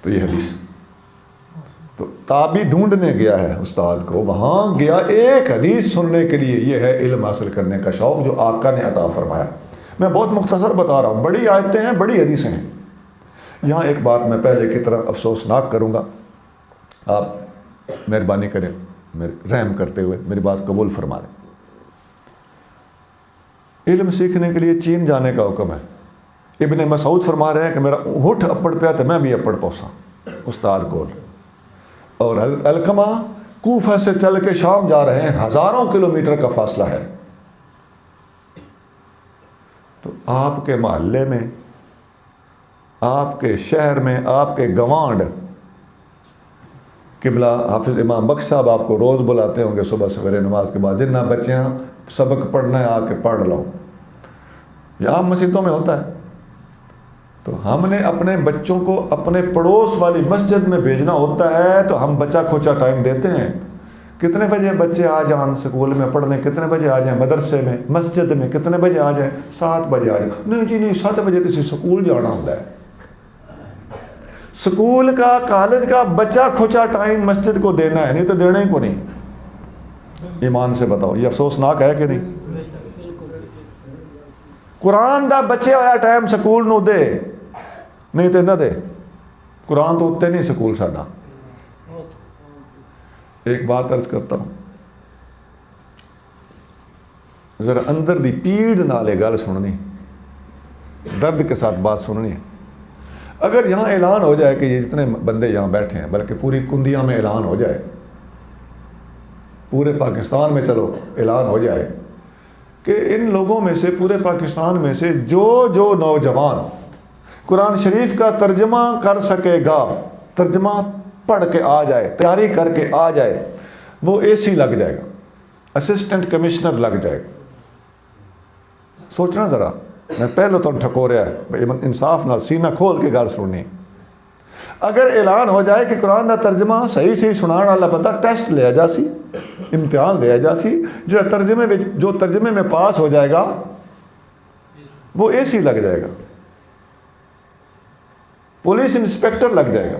تو یہ حدیث تو تابعی ڈھونڈنے گیا ہے استاد کو، وہاں گیا ایک حدیث سننے کے لیے. یہ ہے علم حاصل کرنے کا شوق جو آقا نے عطا فرمایا. میں بہت مختصر بتا رہا ہوں، بڑی آیتیں ہیں، بڑی حدیثیں ہیں. یہاں ایک بات میں پہلے کی طرح افسوسناک کروں گا، آپ مہربانی کریں رحم کرتے ہوئے میری بات قبول فرما لیں. علم سیکھنے کے لیے چین جانے کا حکم ہے. ابن مسعود فرما رہے ہیں کہ میرا ہٹھ اپڑ پہ تو میں بھی اپڑ پہنچا استاد کو. اور حضرت علقمہ کوفہ سے چل کے شام جا رہے ہیں، 1000 کلومیٹر کا فاصلہ ہے. تو آپ کے محلے میں، آپ کے شہر میں، آپ کے گوانڈ، قبلہ حافظ امام بخش صاحب آپ کو روز بلاتے ہوں گے صبح سویرے نماز کے بعد، جنہ بچیاں سبق پڑھنا ہے آ کے پڑھ لو. یہ عام مسجدوں میں ہوتا ہے. تو ہم نے اپنے بچوں کو اپنے پڑوس والی مسجد میں بھیجنا ہوتا ہے تو ہم بچہ کھوچا ٹائم دیتے ہیں. کتنے بجے بچے آ جائیں سکول میں پڑھنے، کتنے بجے آ جائیں مدرسے میں، مسجد میں کتنے بجے آ جائیں؟ 7 بجے آ جائیں. نہیں جی نہیں، 7 بجے تو سکول جانا ہوتا ہے. سکول کا، کالج کا بچہ کھوچا ٹائم مسجد کو دینا ہے، نہیں تو دینا ہی کو نہیں. ایمان سے بتاؤ یہ افسوسناک ہے کہ نہیں؟ قرآن دا بچے ہویا ٹائم سکول نو دے، نہیں تو نہ دے قرآن تو اتنے نہیں سکول ساڈا. ایک بات عرض کرتا ہوں, ذرا اندر دی پیڑ نالے گل سننی, درد کے ساتھ بات سننی ہے. اگر یہاں اعلان ہو جائے کہ یہ جتنے بندے یہاں بیٹھے ہیں, بلکہ پوری کندیا میں اعلان ہو جائے, پورے پاکستان میں چلو اعلان ہو جائے کہ ان لوگوں میں سے, پورے پاکستان میں سے جو نوجوان قرآن شریف کا ترجمہ کر سکے گا, ترجمہ پڑھ کے آ جائے, تیاری کر کے آ جائے, وہ اے سی لگ جائے گا, اسسٹنٹ کمشنر لگ جائے گا. سوچنا ذرا, میں پہلے تو ٹھکو رہا ہے, انصاف نال سینہ کھول کے گل سننی. اگر اعلان ہو جائے کہ قرآن کا ترجمہ صحیح سنانے والا بندہ ٹیسٹ لیا جا سی, امتحان لیا جا سی, جو ترجمے میں پاس ہو جائے گا وہ اے سی لگ جائے گا, پولیس انسپیکٹر لگ جائے گا,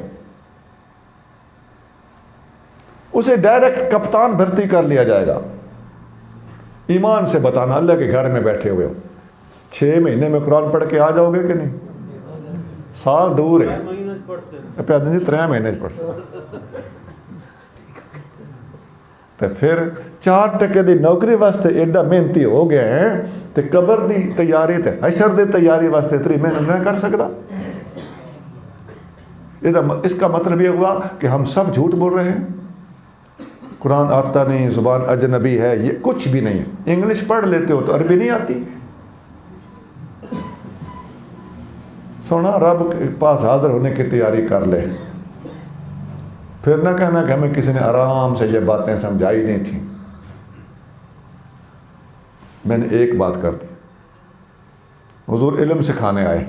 اسے ڈائریکٹ کپتان بھرتی کر لیا جائے گا. ایمان سے بتانا, اللہ کے گھر میں بیٹھے ہوئے ہو, 6 مہینے میں قرآن پڑھ کے آ جاؤ گے کہ نہیں؟ سال دور ہے, 3 مہینے پڑھ تو پھر 4 ٹکے دی نوکری واسطے ایڈا محنتی ہو گئے ہیں تو قبر دی تیاری تے حشر دی تیاری واسطے اتنی محنت نہ کر سکتا. اس کا مطلب یہ ہوا کہ ہم سب جھوٹ بول رہے ہیں, قرآن آتا نہیں, زبان اجنبی ہے, یہ کچھ بھی نہیں ہے. انگلش پڑھ لیتے ہو تو عربی نہیں آتی. سونا رب کے پاس حاضر ہونے کی تیاری کر لے, پھر نہ کہنا کہ ہمیں کسی نے آرام سے یہ باتیں سمجھائی نہیں تھیں. میں نے ایک بات کر دی, حضور علم سکھانے آئے,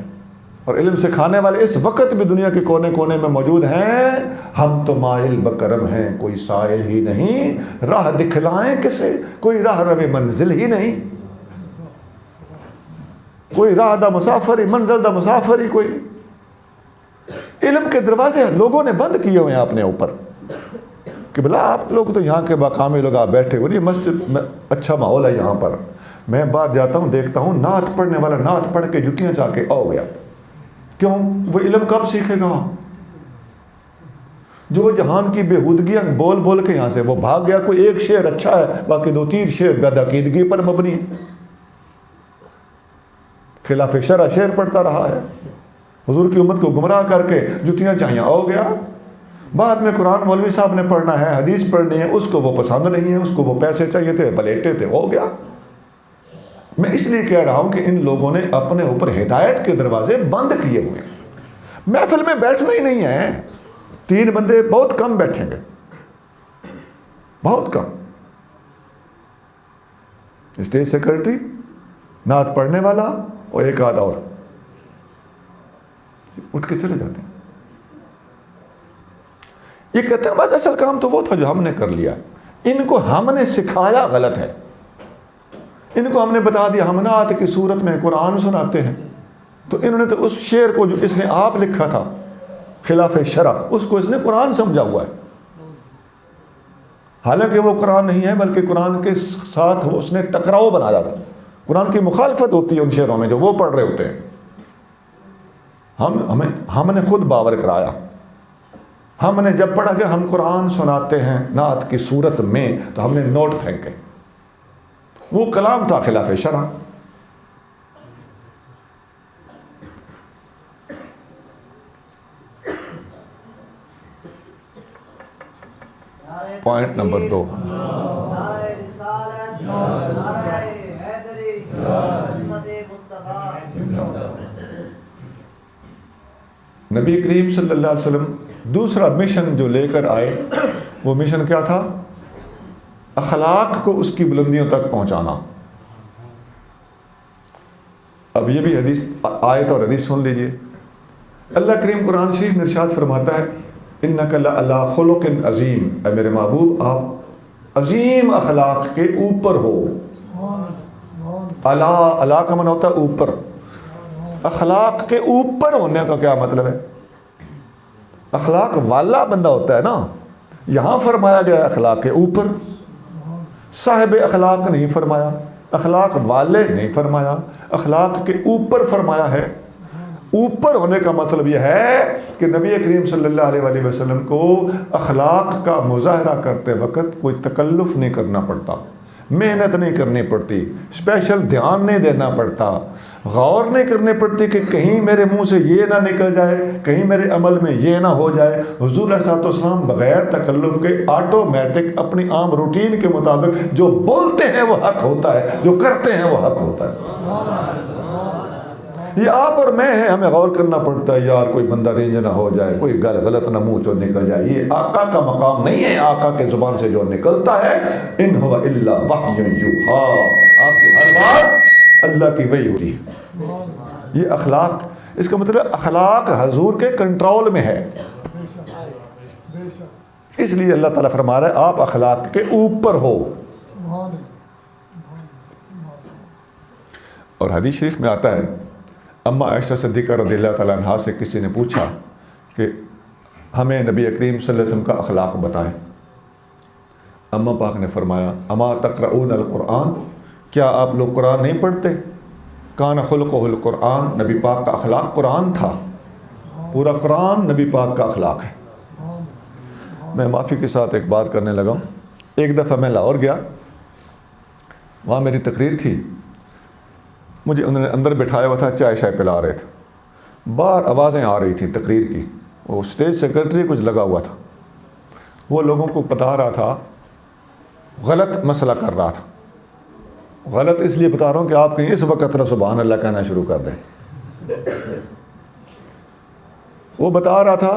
اور علم سکھانے والے اس وقت بھی دنیا کے کونے کونے میں موجود ہیں. ہم تو مائل بکرم ہیں, کوئی سائل ہی نہیں, راہ دکھلائیں کسے, کوئی راہ رو منزل ہی نہیں, کوئی راہ دا مسافر ہی, منزل دا مسافر ہی کوئی. علم کے دروازے لوگوں نے بند کیے ہوئے ہیں اپنے اوپر کہ بلا آپ لوگ تو یہاں کے مقامی لوگ آپ بیٹھے ہوئے, یہ مسجد میں اچھا ماحول ہے یہاں پر. میں باہر جاتا ہوں, دیکھتا ہوں نعت پڑھنے والا نعت پڑھ کے جتیاں چاہ کے آ گیا. کیوں؟ وہ علم کب سیکھے گا؟ جو جہان کی بےہودگیاں بول بول کے یہاں سے وہ بھاگ گیا. کوئی ایک شعر اچھا ہے, باقی 2-3 شعر بے عقیدگی پر مبنی ہے, خلاف شرع شعر پڑھتا رہا ہے, حضور کی امت کو گمراہ کر کے جتیاں چاہیے آ گیا. بعد میں قرآن مولوی صاحب نے پڑھنا ہے, حدیث پڑھنی ہے, اس کو وہ پسند نہیں ہے, اس کو وہ پیسے چاہیے تھے, پلیٹے تھے, ہو گیا. میں اس لیے کہہ رہا ہوں کہ ان لوگوں نے اپنے اوپر ہدایت کے دروازے بند کیے ہوئے ہیں. محفل میں بیٹھنا ہی نہیں ہے, 3 بندے بہت کم بیٹھیں گے, بہت کم. اسٹیج سیکرٹری, نعت پڑھنے والا اور ایک آدھ اور اٹھ کے چلے جاتے ہیں. یہ کہتے ہیں بس اصل کام تو وہ تھا جو ہم نے کر لیا. ان کو ہم نے سکھایا غلط ہے, ان کو ہم نے بتا دیا ہم نعت کی صورت میں قرآن سناتے ہیں, تو انہوں نے تو اس شعر کو جو اس نے آپ لکھا تھا خلاف شرع, اس کو اس نے قرآن سمجھا ہوا ہے. حالانکہ وہ قرآن نہیں ہے, بلکہ قرآن کے ساتھ وہ اس نے ٹکراؤ بنایا تھا. قرآن کی مخالفت ہوتی ہے ان شعروں میں جو وہ پڑھ رہے ہوتے ہیں. ہم نے خود باور کرایا. ہم نے جب پڑھا کہ ہم قرآن سناتے ہیں نعت کی صورت میں, تو ہم نے نوٹ پھینکے. وہ کلام تھا خلاف شرع. پوائنٹ نمبر 2, نبی کریم صلی اللہ علیہ وسلم دوسرا مشن جو لے کر آئے, وہ مشن کیا تھا؟ اخلاق کو اس کی بلندیوں تک پہنچانا. اب یہ بھی حدیث آیت اور حدیث سن لیجئے. اللہ کریم قرآن شریف میں ارشاد فرماتا ہے انک لعلی خلق عظیم, اے میرے محبوب آپ عظیم اخلاق کے اوپر ہو. اعلیٰ کا معنی ہوتا ہے اوپر. اخلاق کے اوپر ہونے کا کیا مطلب ہے؟ اخلاق والا بندہ ہوتا ہے نا, یہاں فرمایا گیا اخلاق کے اوپر. صاحب اخلاق نہیں فرمایا, اخلاق والے نہیں فرمایا, اخلاق کے اوپر فرمایا ہے. اوپر ہونے کا مطلب یہ ہے کہ نبی کریم صلی اللہ علیہ وسلم کو اخلاق کا مظاہرہ کرتے وقت کوئی تکلف نہیں کرنا پڑتا، محنت نہیں کرنی پڑتی، اسپیشل دھیان نہیں دینا پڑتا، غور نہیں کرنی پڑتی کہ کہیں میرے منہ سے یہ نہ نکل جائے، کہیں میرے عمل میں یہ نہ ہو جائے۔ حضور علیہ الصلوۃ والسلام بغیر تکلف کے آٹومیٹک اپنی عام روٹین کے مطابق جو بولتے ہیں وہ حق ہوتا ہے، جو کرتے ہیں وہ حق ہوتا ہے۔ یہ آپ اور میں ہیں، ہمیں غور کرنا پڑتا ہے یار کوئی بندہ رینج نہ ہو جائے، کوئی غلط نہ منہ چو نکل جائے۔ یہ آقا کا مقام نہیں ہے، آقا کے زبان سے جو نکلتا ہے ان ہوا الا وحی یوحی، آپ کی ہر بات اللہ کی وحی ہوتی ہے۔ یہ اخلاق، اس کا مطلب اخلاق حضور کے کنٹرول میں ہے، اس لیے اللہ تعالیٰ فرما رہا ہے آپ اخلاق کے اوپر ہو۔ اور حدیث شریف میں آتا ہے، اما عائشہ صدیقہ رضی اللہ تعالیٰ عنہا سے کسی نے پوچھا کہ ہمیں نبی کریم صلی اللہ علیہ وسلم کا اخلاق بتائیں۔ اما پاک نے فرمایا اما تقرؤون القرآن، کیا آپ لوگ قرآن نہیں پڑھتے؟ کان خلقہ القرآن، نبی پاک کا اخلاق قرآن تھا، پورا قرآن نبی پاک کا اخلاق ہے۔ میں معافی کے ساتھ ایک بات کرنے لگا ہوں۔ ایک دفعہ میں لاہور گیا، وہاں میری تقریر تھی، مجھے انہوں نے اندر بٹھایا ہوا تھا، چائے شائے پلا رہے تھے، باہر آوازیں آ رہی تھیں تقریر کی، وہ اسٹیج سیکرٹری کچھ لگا ہوا تھا، وہ لوگوں کو بتا رہا تھا، غلط مسئلہ کر رہا تھا۔ غلط اس لیے بتا رہا ہوں کہ آپ کہیں اس وقت نہ سبحان اللہ کہنا شروع کر دیں۔ وہ بتا رہا تھا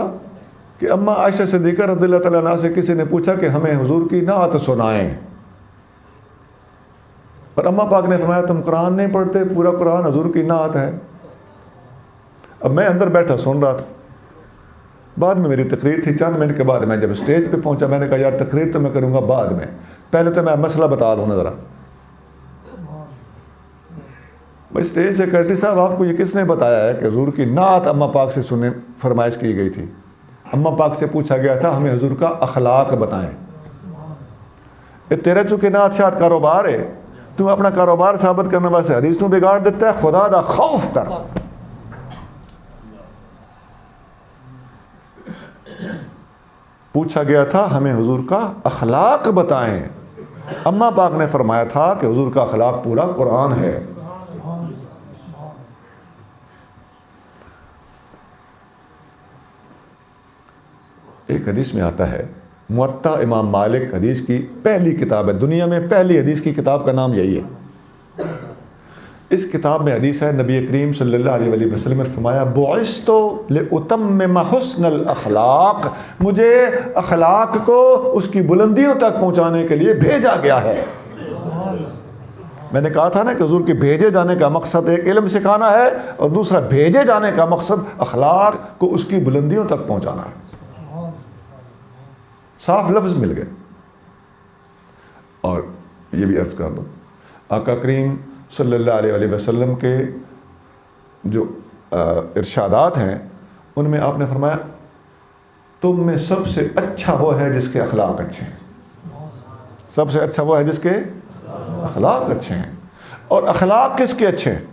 کہ اما عائشہ صدیقہ رضی اللہ تعالیٰ عنہا سے کسی نے پوچھا کہ ہمیں حضور کی نعت سنائیں، اور اما پاک نے فرمایا تم قرآن نہیں پڑھتے، پورا قرآن حضور کی نعت ہے۔ اب میں اندر بیٹھا سن رہا تھا، بعد میں میری تقریر تھی، چند منٹ کے بعد میں جب اسٹیج پہ پہنچا میں نے کہا یار تقریر تو میں کروں گا بعد میں، پہلے تو میں مسئلہ بتا دوں نا ذرا۔ بھائی اسٹیج سیکرٹری صاحب آپ کو یہ کس نے بتایا ہے کہ حضور کی نعت اما پاک سے سننے فرمائش کی گئی تھی؟ اما پاک سے پوچھا گیا تھا ہمیں حضور کا اخلاق بتائیں۔ یہ تیرے چونکہ نعت شاید کاروبار ہے، تم اپنا کاروبار ثابت کرنے واسطے حدیث تو بگاڑ دیتا ہے، خدا دا خوف کر۔ پوچھا گیا تھا ہمیں حضور کا اخلاق بتائیں، اما پاک نے فرمایا تھا کہ حضور کا اخلاق پورا قرآن ہے۔ ایک حدیث میں آتا ہے، موطا امام مالک حدیث کی پہلی کتاب ہے، دنیا میں پہلی حدیث کی کتاب کا نام یہی ہے۔ اس کتاب میں حدیث ہے، نبی کریم صلی اللہ علیہ وسلم نے فرمایا بعثت لأتمم حسن الاخلاق، مجھے اخلاق کو اس کی بلندیوں تک پہنچانے کے لیے بھیجا گیا ہے۔ میں نے کہا تھا نا کہ حضور کے بھیجے جانے کا مقصد ایک علم سکھانا ہے، اور دوسرا بھیجے جانے کا مقصد اخلاق کو اس کی بلندیوں تک پہنچانا ہے۔ صاف لفظ مل گئے۔ اور یہ بھی عرض کر دوں، آقا کریم صلی اللہ علیہ وسلم کے جو ارشادات ہیں ان میں آپ نے فرمایا تم میں سب سے اچھا وہ ہے جس کے اخلاق اچھے ہیں، سب سے اچھا وہ ہے جس کے اخلاق اچھے ہیں۔ اور اخلاق کس کے اچھے ہیں؟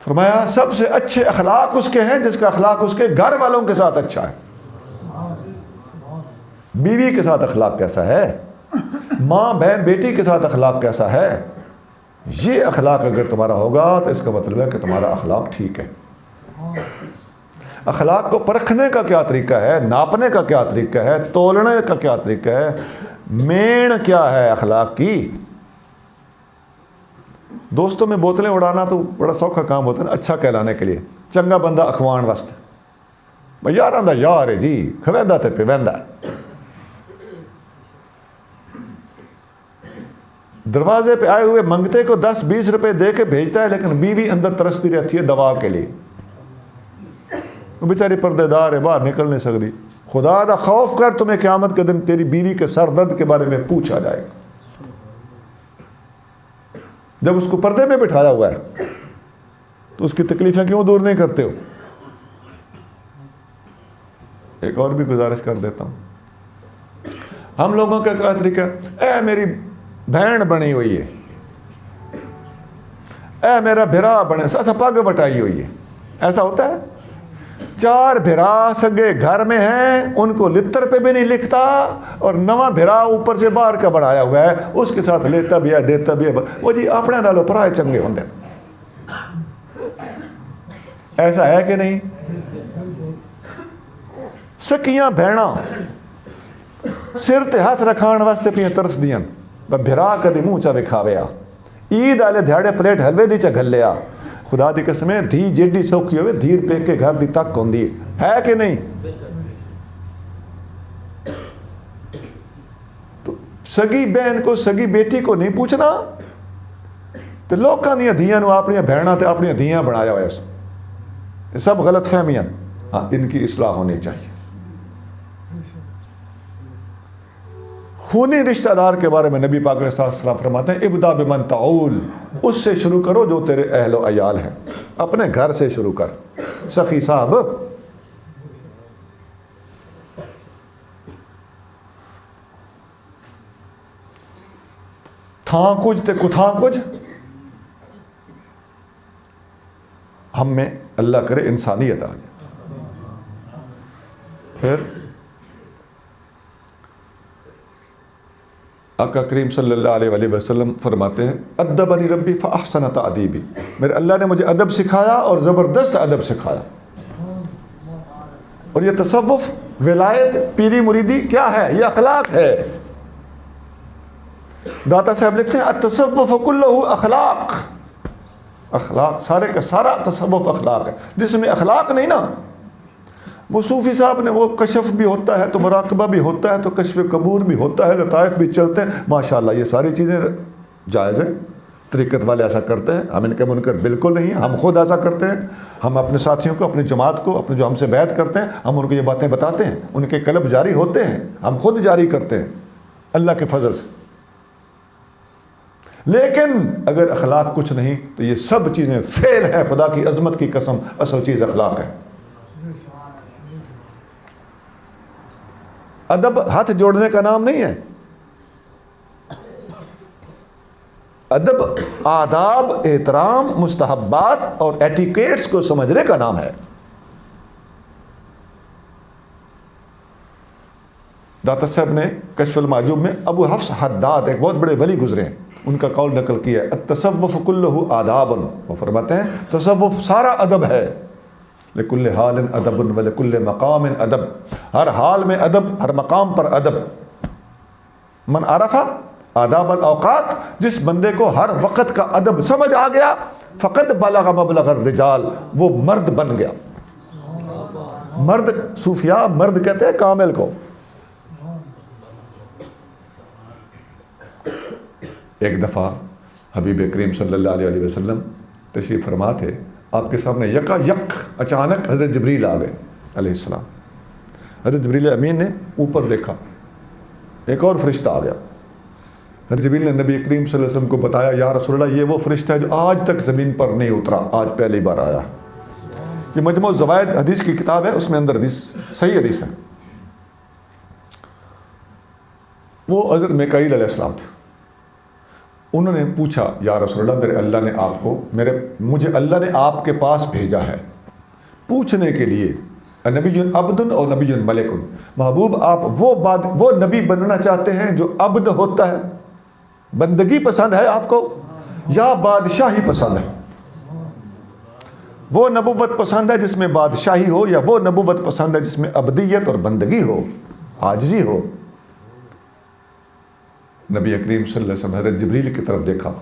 فرمایا سب سے اچھے اخلاق اس کے ہیں جس کا اخلاق اس کے گھر والوں کے ساتھ اچھا ہے۔ بیوی کے ساتھ اخلاق کیسا ہے، ماں بہن بیٹی کے ساتھ اخلاق کیسا ہے، یہ اخلاق اگر تمہارا ہوگا تو اس کا مطلب ہے کہ تمہارا اخلاق ٹھیک ہے۔ اخلاق کو پرکھنے کا کیا طریقہ ہے، ناپنے کا کیا طریقہ ہے، تولنے کا کیا طریقہ ہے، مین کیا ہے اخلاق کی۔ دوستوں میں بوتلیں اڑانا تو بڑا سوکھا کام ہوتا ہے نا، اچھا کہلانے کے لیے، چنگا بندہ اخوان واسطے، بھائی یار آندہ یار ہے جی کھویندہ تے پیویندہ۔ دروازے پہ آئے ہوئے منگتے کو 10-20 روپے دے کے بھیجتا ہے، لیکن بیوی اندر ترستی رہتی ہے دوا کے لیے، وہ بیچاری پردے دار ہے، باہر نکل نہیں سکتی۔ خدا دا خوف کر، تمہیں قیامت کے دن تیری بیوی کے سر درد کے بارے میں پوچھا جائے گا، جب اس کو پردے میں بٹھایا ہوا ہے تو اس کی تکلیفیں کیوں دور نہیں کرتے ہو؟ ایک اور بھی گزارش کر دیتا ہوں، ہم لوگوں کا کیا طریقہ ہے، اے میری بہن بنی ہوئی ہے، اے میرا بھرا بنے، ایسا پگ بٹائی ہوئی ہے، ایسا ہوتا ہے؟ 4 بھرا سگے گھر میں ہیں، ان کو لتر پہ بھی نہیں لکھتا، اور نواں بھرا اوپر سے باہر کا بڑھایا ہوا ہے، اس کے ساتھ لیتا بھی ہے دیتا بھی ہے، وہ جی اپنے نالوں پرائے چنگے ہوندے۔ ایسا ہے کہ نہیں؟ سکیاں بہنا سر تے ہاتھ رکھان واسطے پہ ترس دیاں، بھرا کدی منہ چا وکھاویا، عید والے دھیاڑے پلیٹ حلوے دی چا گھلیا۔ خدا دی قسم ہے دھی جیڈی سوکھی ہوئے دھیر پہ کے گھر دی تک ہوندی ہے کہ نہیں؟ تو سگی بہن کو سگی بیٹی کو نہیں پوچھنا، تو لوکاں دیاں دھیاں نو اپنی بہناں تے اپنی دھیاں بنایا ہوا ہے۔ یہ سب غلط فہمیاں، ہاں ان کی اصلاح ہونی چاہیے۔ خونی رشتہ دار کے بارے میں نبی پاک علیہ السلام فرماتے ہیں ابدا بمن تعول، اس سے شروع کرو جو تیرے اہل و عیال ہیں، اپنے گھر سے شروع کر۔ سخی صاحب تھاں کچھ تے کتھاں کچھ، ہم میں اللہ کرے انسانیت آ جائے۔ پھر آقا کریم صلی اللہ علیہ وآلہ وسلم فرماتے ہیں ادبنی ربی فاحسن تأدیبی، میرے اللہ نے مجھے ادب سکھایا اور زبردست ادب سکھایا۔ اور یہ تصوف، ولایت، پیری مریدی کیا ہے؟ یہ اخلاق ہے۔ داتا صاحب لکھتے ہیں التصوف کلہ اخلاق، اخلاق سارے کا سارا تصوف اخلاق ہے۔ جس میں اخلاق نہیں نا، وہ صوفی صاحب نے وہ کشف بھی ہوتا ہے تو مراقبہ بھی ہوتا ہے تو کشف قبور بھی ہوتا ہے، لطائف بھی چلتے ہیں، ماشاءاللہ یہ ساری چیزیں جائز ہیں۔ طریقت والے ایسا کرتے ہیں، ہم ان کے منکر بالکل نہیں ہیں، ہم خود ایسا کرتے ہیں۔ ہم اپنے ساتھیوں کو، اپنی جماعت کو، اپنے جو ہم سے بیعت کرتے ہیں، ہم ان کو یہ باتیں بتاتے ہیں، ان کے قلب جاری ہوتے ہیں، ہم خود جاری کرتے ہیں اللہ کے فضل سے۔ لیکن اگر اخلاق کچھ نہیں تو یہ سب چیزیں فیل ہے، خدا کی عظمت کی قسم، اصل چیز اخلاق ہے۔ ادب ہاتھ جوڑنے کا نام نہیں ہے، ادب آداب، احترام، مستحبات اور ایٹیکیٹس کو سمجھنے کا نام ہے۔ داتا صاحب نے کشف المعجوب میں ابو حفص حداد ایک بہت بڑے ولی گزرے ہیں، ان کا قول نقل کیا ہے التصوف کلہ آداب، وہ فرماتے ہیں تصوف سارا ادب ہے۔ لکل حال ادب ولکل مقام ادب، ہر حال میں ادب، ہر مقام پر ادب۔ من عرف آداب الاوقات، جس بندے کو ہر وقت کا ادب سمجھ آ گیا، فقط بلغ مبلغ الرجال، وہ مرد بن گیا۔ مرد، صوفیاء مرد کہتے ہیں کامل کو۔ ایک دفعہ حبیب کریم صلی اللہ علیہ وسلم تشریف فرما تھے، آپ کے سامنے یکا یک اچانک حضرت جبریل آ گئے علیہ السلام۔ حضرت جبریل امین نے اوپر دیکھا، ایک اور فرشتہ آ گیا۔ حضرت جبریل نے نبی کریم صلی اللہ علیہ وسلم کو بتایا یا رسول اللہ، یہ وہ فرشتہ ہے جو آج تک زمین پر نہیں اترا، آج پہلی بار آیا۔ یہ مجموع الزوائد حدیث کی کتاب ہے، اس میں اندر حدیث صحیح حدیث ہے۔ وہ حضرت میکائیل علیہ السلام تھے۔ انہوں نے پوچھا یا رسول اللہ، میرے اللہ نے آپ کو، مجھے اللہ نے آپ کے پاس بھیجا ہے پوچھنے کے لیے، نبی عبد اور نبی ملک، محبوب آپ وہ نبی بننا چاہتے ہیں جو عبد ہوتا ہے، بندگی پسند ہے آپ کو، یا بادشاہی پسند ہے؟ وہ نبوت پسند ہے جس میں بادشاہی ہو، یا وہ نبوت پسند ہے جس میں عبدیت اور بندگی ہو، عاجزی ہو؟ نبی کریم صلی اللہ علیہ وسلم حضرت جبریل کی طرف دیکھا،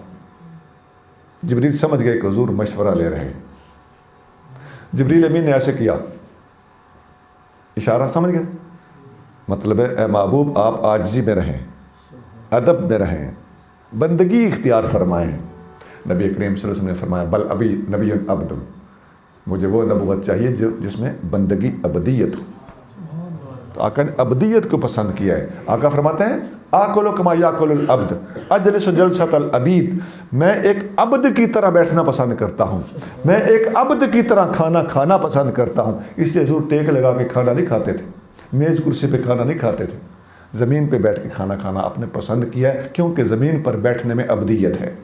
جبریل سمجھ گئے کہ حضور مشورہ لے رہے ہیں۔ جبریل امین نے ایسے کیا، اشارہ سمجھ گئے، مطلب ہے اے محبوب آپ عاجزی میں رہیں، ادب میں رہیں، بندگی اختیار فرمائیں۔ نبی کریم صلی اللہ علیہ وسلم نے فرمایا بل ابی نبی عبد، مجھے وہ نبوت چاہیے جس میں بندگی عبدیت ہو۔ تو آقا نے عبدیت کو پسند کیا ہے۔ آقا فرماتے ہیں آکلو کما یاکل العبد اجلس جلسۃ العبید، میں ایک عبد کی طرح بیٹھنا پسند کرتا ہوں، میں ایک عبد کی طرح کھانا کھانا پسند کرتا ہوں۔ اس لیے حضور ٹیک لگا کے کھانا نہیں کھاتے تھے، میز کرسی پہ کھانا نہیں کھاتے تھے، زمین پہ بیٹھ کے کھانا کھانا آپ نے پسند کیا ہے، کیونکہ زمین پر بیٹھنے میں عبدیت ہے۔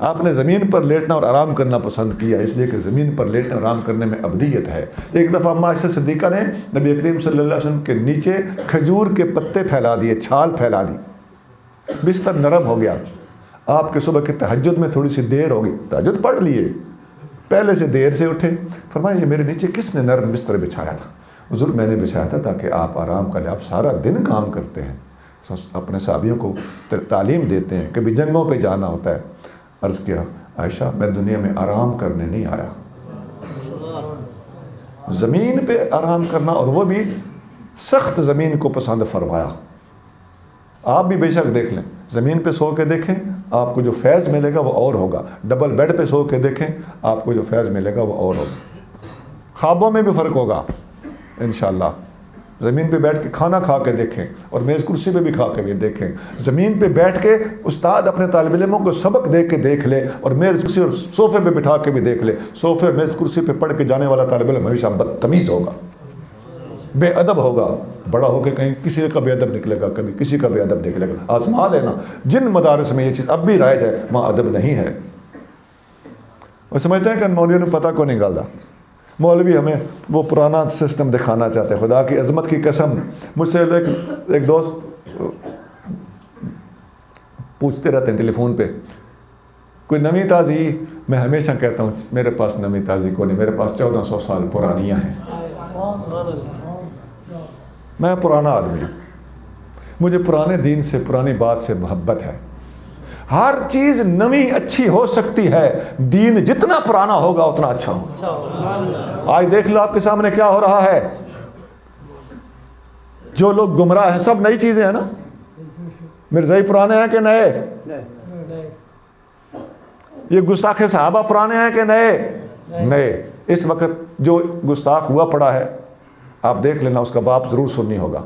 آپ نے زمین پر لیٹنا اور آرام کرنا پسند کیا، اس لیے کہ زمین پر لیٹنا اور آرام کرنے میں ابدیت ہے۔ ایک دفعہ اماں عائشہ صدیقہ نے نبی کریم صلی اللہ علیہ وسلم کے نیچے کھجور کے پتے پھیلا دیے، چھال پھیلا دی، بستر نرم ہو گیا۔ آپ کے صبح کے تہجد میں تھوڑی سی دیر ہوگی، تہجد پڑھ لیے، پہلے سے دیر سے اٹھے، فرمایا یہ میرے نیچے کس نے نرم بستر بچھایا تھا؟ حضور میں نے بچھایا تھا تاکہ آپ آرام کریں، آپ سارا دن کام کرتے ہیں، اپنے صحابیوں کو تعلیم دیتے ہیں، کبھی جنگوں پہ جانا ہوتا ہے۔ عرض کیا عائشہ میں دنیا میں آرام کرنے نہیں آیا، زمین پہ آرام کرنا، اور وہ بھی سخت زمین کو پسند فرمایا۔ آپ بھی بے شک دیکھ لیں، زمین پہ سو کے دیکھیں آپ کو جو فیض ملے گا وہ اور ہوگا، ڈبل بیڈ پہ سو کے دیکھیں آپ کو جو فیض ملے گا وہ اور ہوگا، خوابوں میں بھی فرق ہوگا انشاءاللہ۔ زمین پہ بیٹھ کے کھانا کھا کے دیکھیں اور میز کرسی پہ بھی کھا کے بھی دیکھیں، زمین پہ بیٹھ کے استاد اپنے طالب علموں کو سبق دے کے دیکھ لے اور میز کرسی اور صوفے پہ بٹھا کے بھی دیکھ لے، صوفے اور میز کرسی پہ پڑھ کے جانے والا طالب علم ہمیشہ بدتمیز ہوگا، بے ادب ہوگا، بڑا ہو کے کہیں کسی کا بے ادب نکلے گا، کبھی کسی کا بے ادب نکلے گا۔ آزما لینا، جن مدارس میں یہ چیز اب بھی رائج ہے وہاں ادب نہیں ہے۔ وہ سمجھتے ہیں کہ مولویوں نے پتہ کو نہیں گالدا، مولوی ہمیں وہ پرانا سسٹم دکھانا چاہتے ہیں۔ خدا کی عظمت کی قسم، مجھ سے ایک دوست پوچھتے رہتے ہیں ٹیلی فون پہ کوئی نوی تازی، میں ہمیشہ کہتا ہوں میرے پاس نوی تازی کو نہیں، میرے پاس 1400 سال پرانیاں ہیں، میں پرانا آدمی ہوں، مجھے پرانے دین سے پرانی بات سے محبت ہے۔ ہر چیز نئی اچھی ہو سکتی ہے، دین جتنا پرانا ہوگا اتنا اچھا ہوگا۔ آج دیکھ لو آپ کے سامنے کیا ہو رہا ہے، جو لوگ گمراہ ہیں سب نئی چیزیں ہیں نا، مرزائی پرانے ہیں کہ نئے؟ یہ گستاخ صحابہ پرانے ہیں کہ نئے؟ نئے۔ اس وقت جو گستاخ ہوا پڑا ہے آپ دیکھ لینا، اس کا باپ ضرور سنی ہوگا،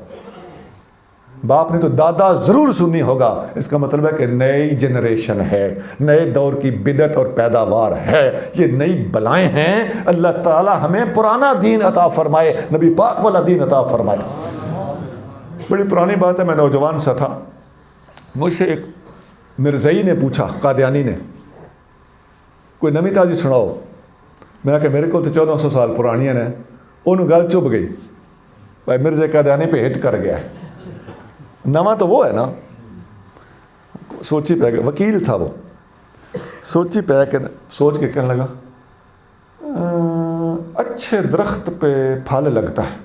باپ نے تو دادا ضرور سنی ہوگا۔ اس کا مطلب ہے کہ نئی جنریشن ہے، نئے دور کی بدعت اور پیداوار ہے، یہ نئی بلائیں ہیں۔ اللہ تعالی ہمیں پرانا دین عطا فرمائے، نبی پاک والا دین عطا فرمائے۔ بڑی پرانی بات ہے، میں نوجوان سا تھا، مجھ سے ایک مرزائی نے پوچھا، قادیانی نے، کوئی نمی تازی سناؤ۔ میں کہ میرے کو تو 1400 سال پرانی ہیں، انہوں گل چپ گئی، بھائی مرزا قادیانی پہ ہٹ کر گیا ہے، نواں تو وہ ہے نا۔ سوچی پہ گیا، وکیل تھا وہ، سوچی پہ کہ سوچ کے کہنے لگا اچھے درخت پہ پھل لگتا ہے۔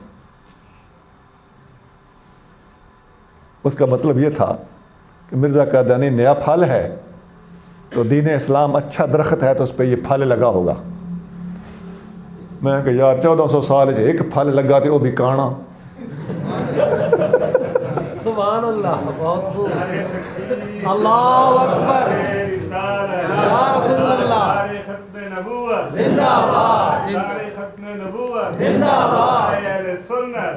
اس کا مطلب یہ تھا کہ مرزا قادیانی نیا پھل ہے تو دین اسلام اچھا درخت ہے تو اس پہ یہ پھل لگا ہوگا۔ میں کہ یار 1400 سال ایک پھل لگا تھے وہ بھی کانا۔ سبحان اللہ، بہت خوب، اللہ اکبر، یا رسول اللہ، زندہ باد، زندہ باد،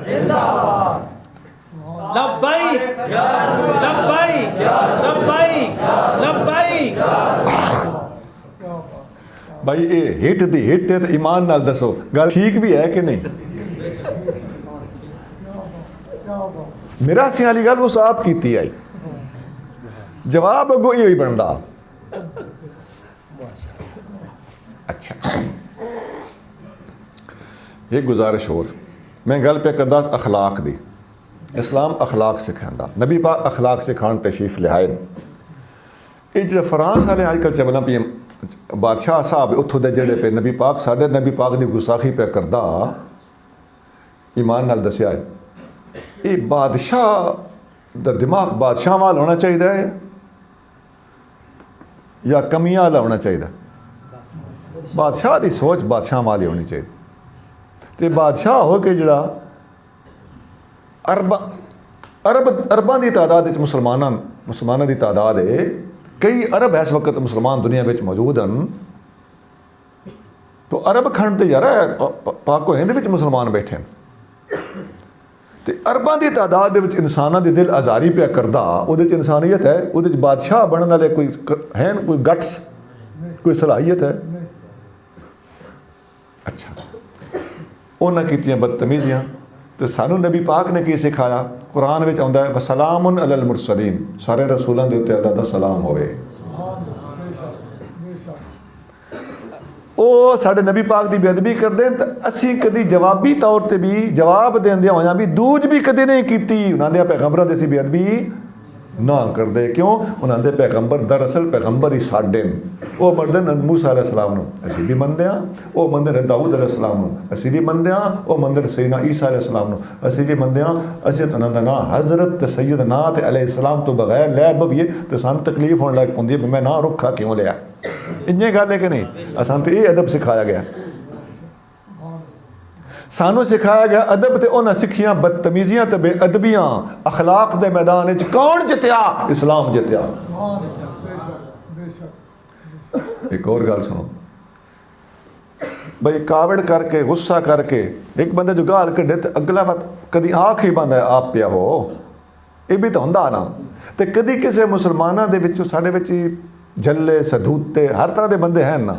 زندہ باد، لبیک لبیک لبیک لبیک۔ بھائی یہ ہٹ دی ہٹ ہے تو ایمان نال دسو گل ٹھیک بھی ہے کہ نہیں؟ میرا سی والی گل وہ صاحب کیتی آئی، جواب اگو یہ بنتا۔ اچھا ایک گزارش اور، میں گل پہ کردا اخلاق دی، اسلام اخلاق سکھاندہ، نبی پاک اخلاق سکھان تشریف لے آئے۔ یہ جو فرانس والے آج کل چلنا پی بادشاہ صاحب اتھوں دے جڑے پہ نبی پاک ساڈے نبی پاک دی گستاخی پہ کردہ، ایمان نال دسیا ہے یہ بادشاہ دا دماغ بادشاہ وال ہونا چاہیے یا کمیاں والا ہونا چاہیے؟ بادشاہ دی سوچ بادشاہ والی ہونی چاہیے۔ تو بادشاہ ہو کے جڑا ارباں دی تعداد مسلمانوں دی تعداد ہے، کئی ارب اس وقت مسلمان دنیا میں موجود ہیں، تو ارب کھنڈ تے یار پاک و ہند وچ مسلمان بیٹھے ہیں، تے ارباں دی تعداد دے وچ انساناں دی دل آزاری پہ کردہ، وہ دے انسانیت ہے، وہ دے بادشاہ بننے والے کوئی ہے، کوئی گٹس، کوئی صلاحیت ہے؟ اچھا انہاں کیتیاں بدتمیزیاں تو سانو نبی پاک نے کی سکھایا؟ قرآن وچ آندا ہے وسلام علی المرسلین، سارے رسولاں دے اوتے اللہ دا سلام ہوئے۔ ਉਹ ਸਾਡੇ ਨਬੀ ਪਾਕ ਦੀ ਬੇਅਦਬੀ ਕਰਦੇ ਤਾਂ ਅਸੀਂ ਕਦੀ ਜਵਾਬੀ ਤੌਰ ਤੇ ਵੀ ਜਵਾਬ ਦਿੰਦਿਆਂ ਹੋਇਆਂ ਵੀ ਦੂਜ ਵੀ ਕਦੇ ਨਹੀਂ ਕੀਤੀ। ਉਹਨਾਂ ਦੇ ਪੈਗੰਬਰਾਂ ਦੀ ਅਸੀਂ ਬੇਅਦਬੀ ਨਾ ਕਰਦੇ। ਕਿਉਂ? ਉਹਨਾਂ ਦੇ ਪੈਗੰਬਰ ਦਰਅਸਲ ਪੈਗੰਬਰ ਹੀ ਸਾਡੇ ਨੇ। ਉਹ ਮੰਨਦੇ ਨੇ ਮੂਸਾ ਅਲੈਹਿ ਸਲਾਮ ਨੂੰ, ਅਸੀਂ ਵੀ ਮੰਨਦੇ ਹਾਂ। ਉਹ ਮੰਨਦੇ ਨੇ ਦਾਊਦ ਅਲੈਹਿ ਸਲਾਮ ਨੂੰ, ਅਸੀਂ ਵੀ ਮੰਨਦੇ ਹਾਂ। ਉਹ ਮੰਨਦੇ ਨੇ ਸੈਯਦਨਾ ਈਸਾ ਅਲੈਹਿ ਸਲਾਮ ਨੂੰ, ਅਸੀਂ ਵੀ ਮੰਨਦੇ ਹਾਂ। ਅਸੀਂ ਤਾਂ ਉਹਨਾਂ ਦਾ ਨਾਂ ਹਜ਼ਰਤ ਤੇ ਸੈਯਦਨਾ ਤੇ ਅਲੈਹਿ ਸਲਾਮ ਤੋਂ ਬਗੈਰ ਲੈ ਬਵੀਏ ਤੇ ਸਾਨੂੰ ਤਕਲੀਫ ਹੋਣ ਲੱਗ ਪੈਂਦੀ ਹੈ, ਮੈਂ ਨਾਂ ਰੁੱਖਾ ਕਿਉਂ ਲਿਆ। ਇੰਨੇ ਗੱਲ ਹੈ ਕਿ ਨਹੀਂ? ਅਸਾਂ ਤੇ ਇਹ ਅਦਬ ਸਿਖਾਇਆ ਗਿਆ, ਸਾਨੂੰ ਸਿਖਾਇਆ ਗਿਆ ਅਦਬ। ਤੇ ਉਹਨਾਂ ਸਿੱਖੀਆਂ ਬਦਤਮੀਜ਼ੀਆਂ ਤੇ ਬੇਅਦਬੀਆਂ ਅਖਲਾਕ ਦੇ ਮੈਦਾਨ ਵਿੱਚ ਕੌਣ ਜਿੱਤਿਆ? ਇਸਲਾਮ ਜਿੱਤਿਆ। ਇੱਕ ਹੋਰ ਗੱਲ ਸੁਣੋ ਬਈ, ਕਾਵੜ ਕਰਕੇ ਗੁੱਸਾ ਕਰਕੇ ਇੱਕ ਬੰਦੇ ਜੋ ਗਾਲ ਕੱਢੇ ਤੇ ਅਗਲਾ ਬਾਤ ਕਦੀ ਆਖ ਹੀ ਬੰਦਾ ਆਪ ਪਿਆ ਹੋ, ਇਹ ਵੀ ਤਾਂ ਹੁੰਦਾ ਨਾ। ਤੇ ਕਦੀ ਕਿਸੇ ਮੁਸਲਮਾਨਾਂ ਦੇ ਵਿੱਚੋਂ ਸਾਡੇ ਵਿੱਚ ਜੱਲੇ ਸਦੂਤੇ ਹਰ ਤਰ੍ਹਾਂ ਦੇ ਬੰਦੇ ਹਨ ਨਾ,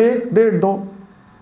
1 1.5 2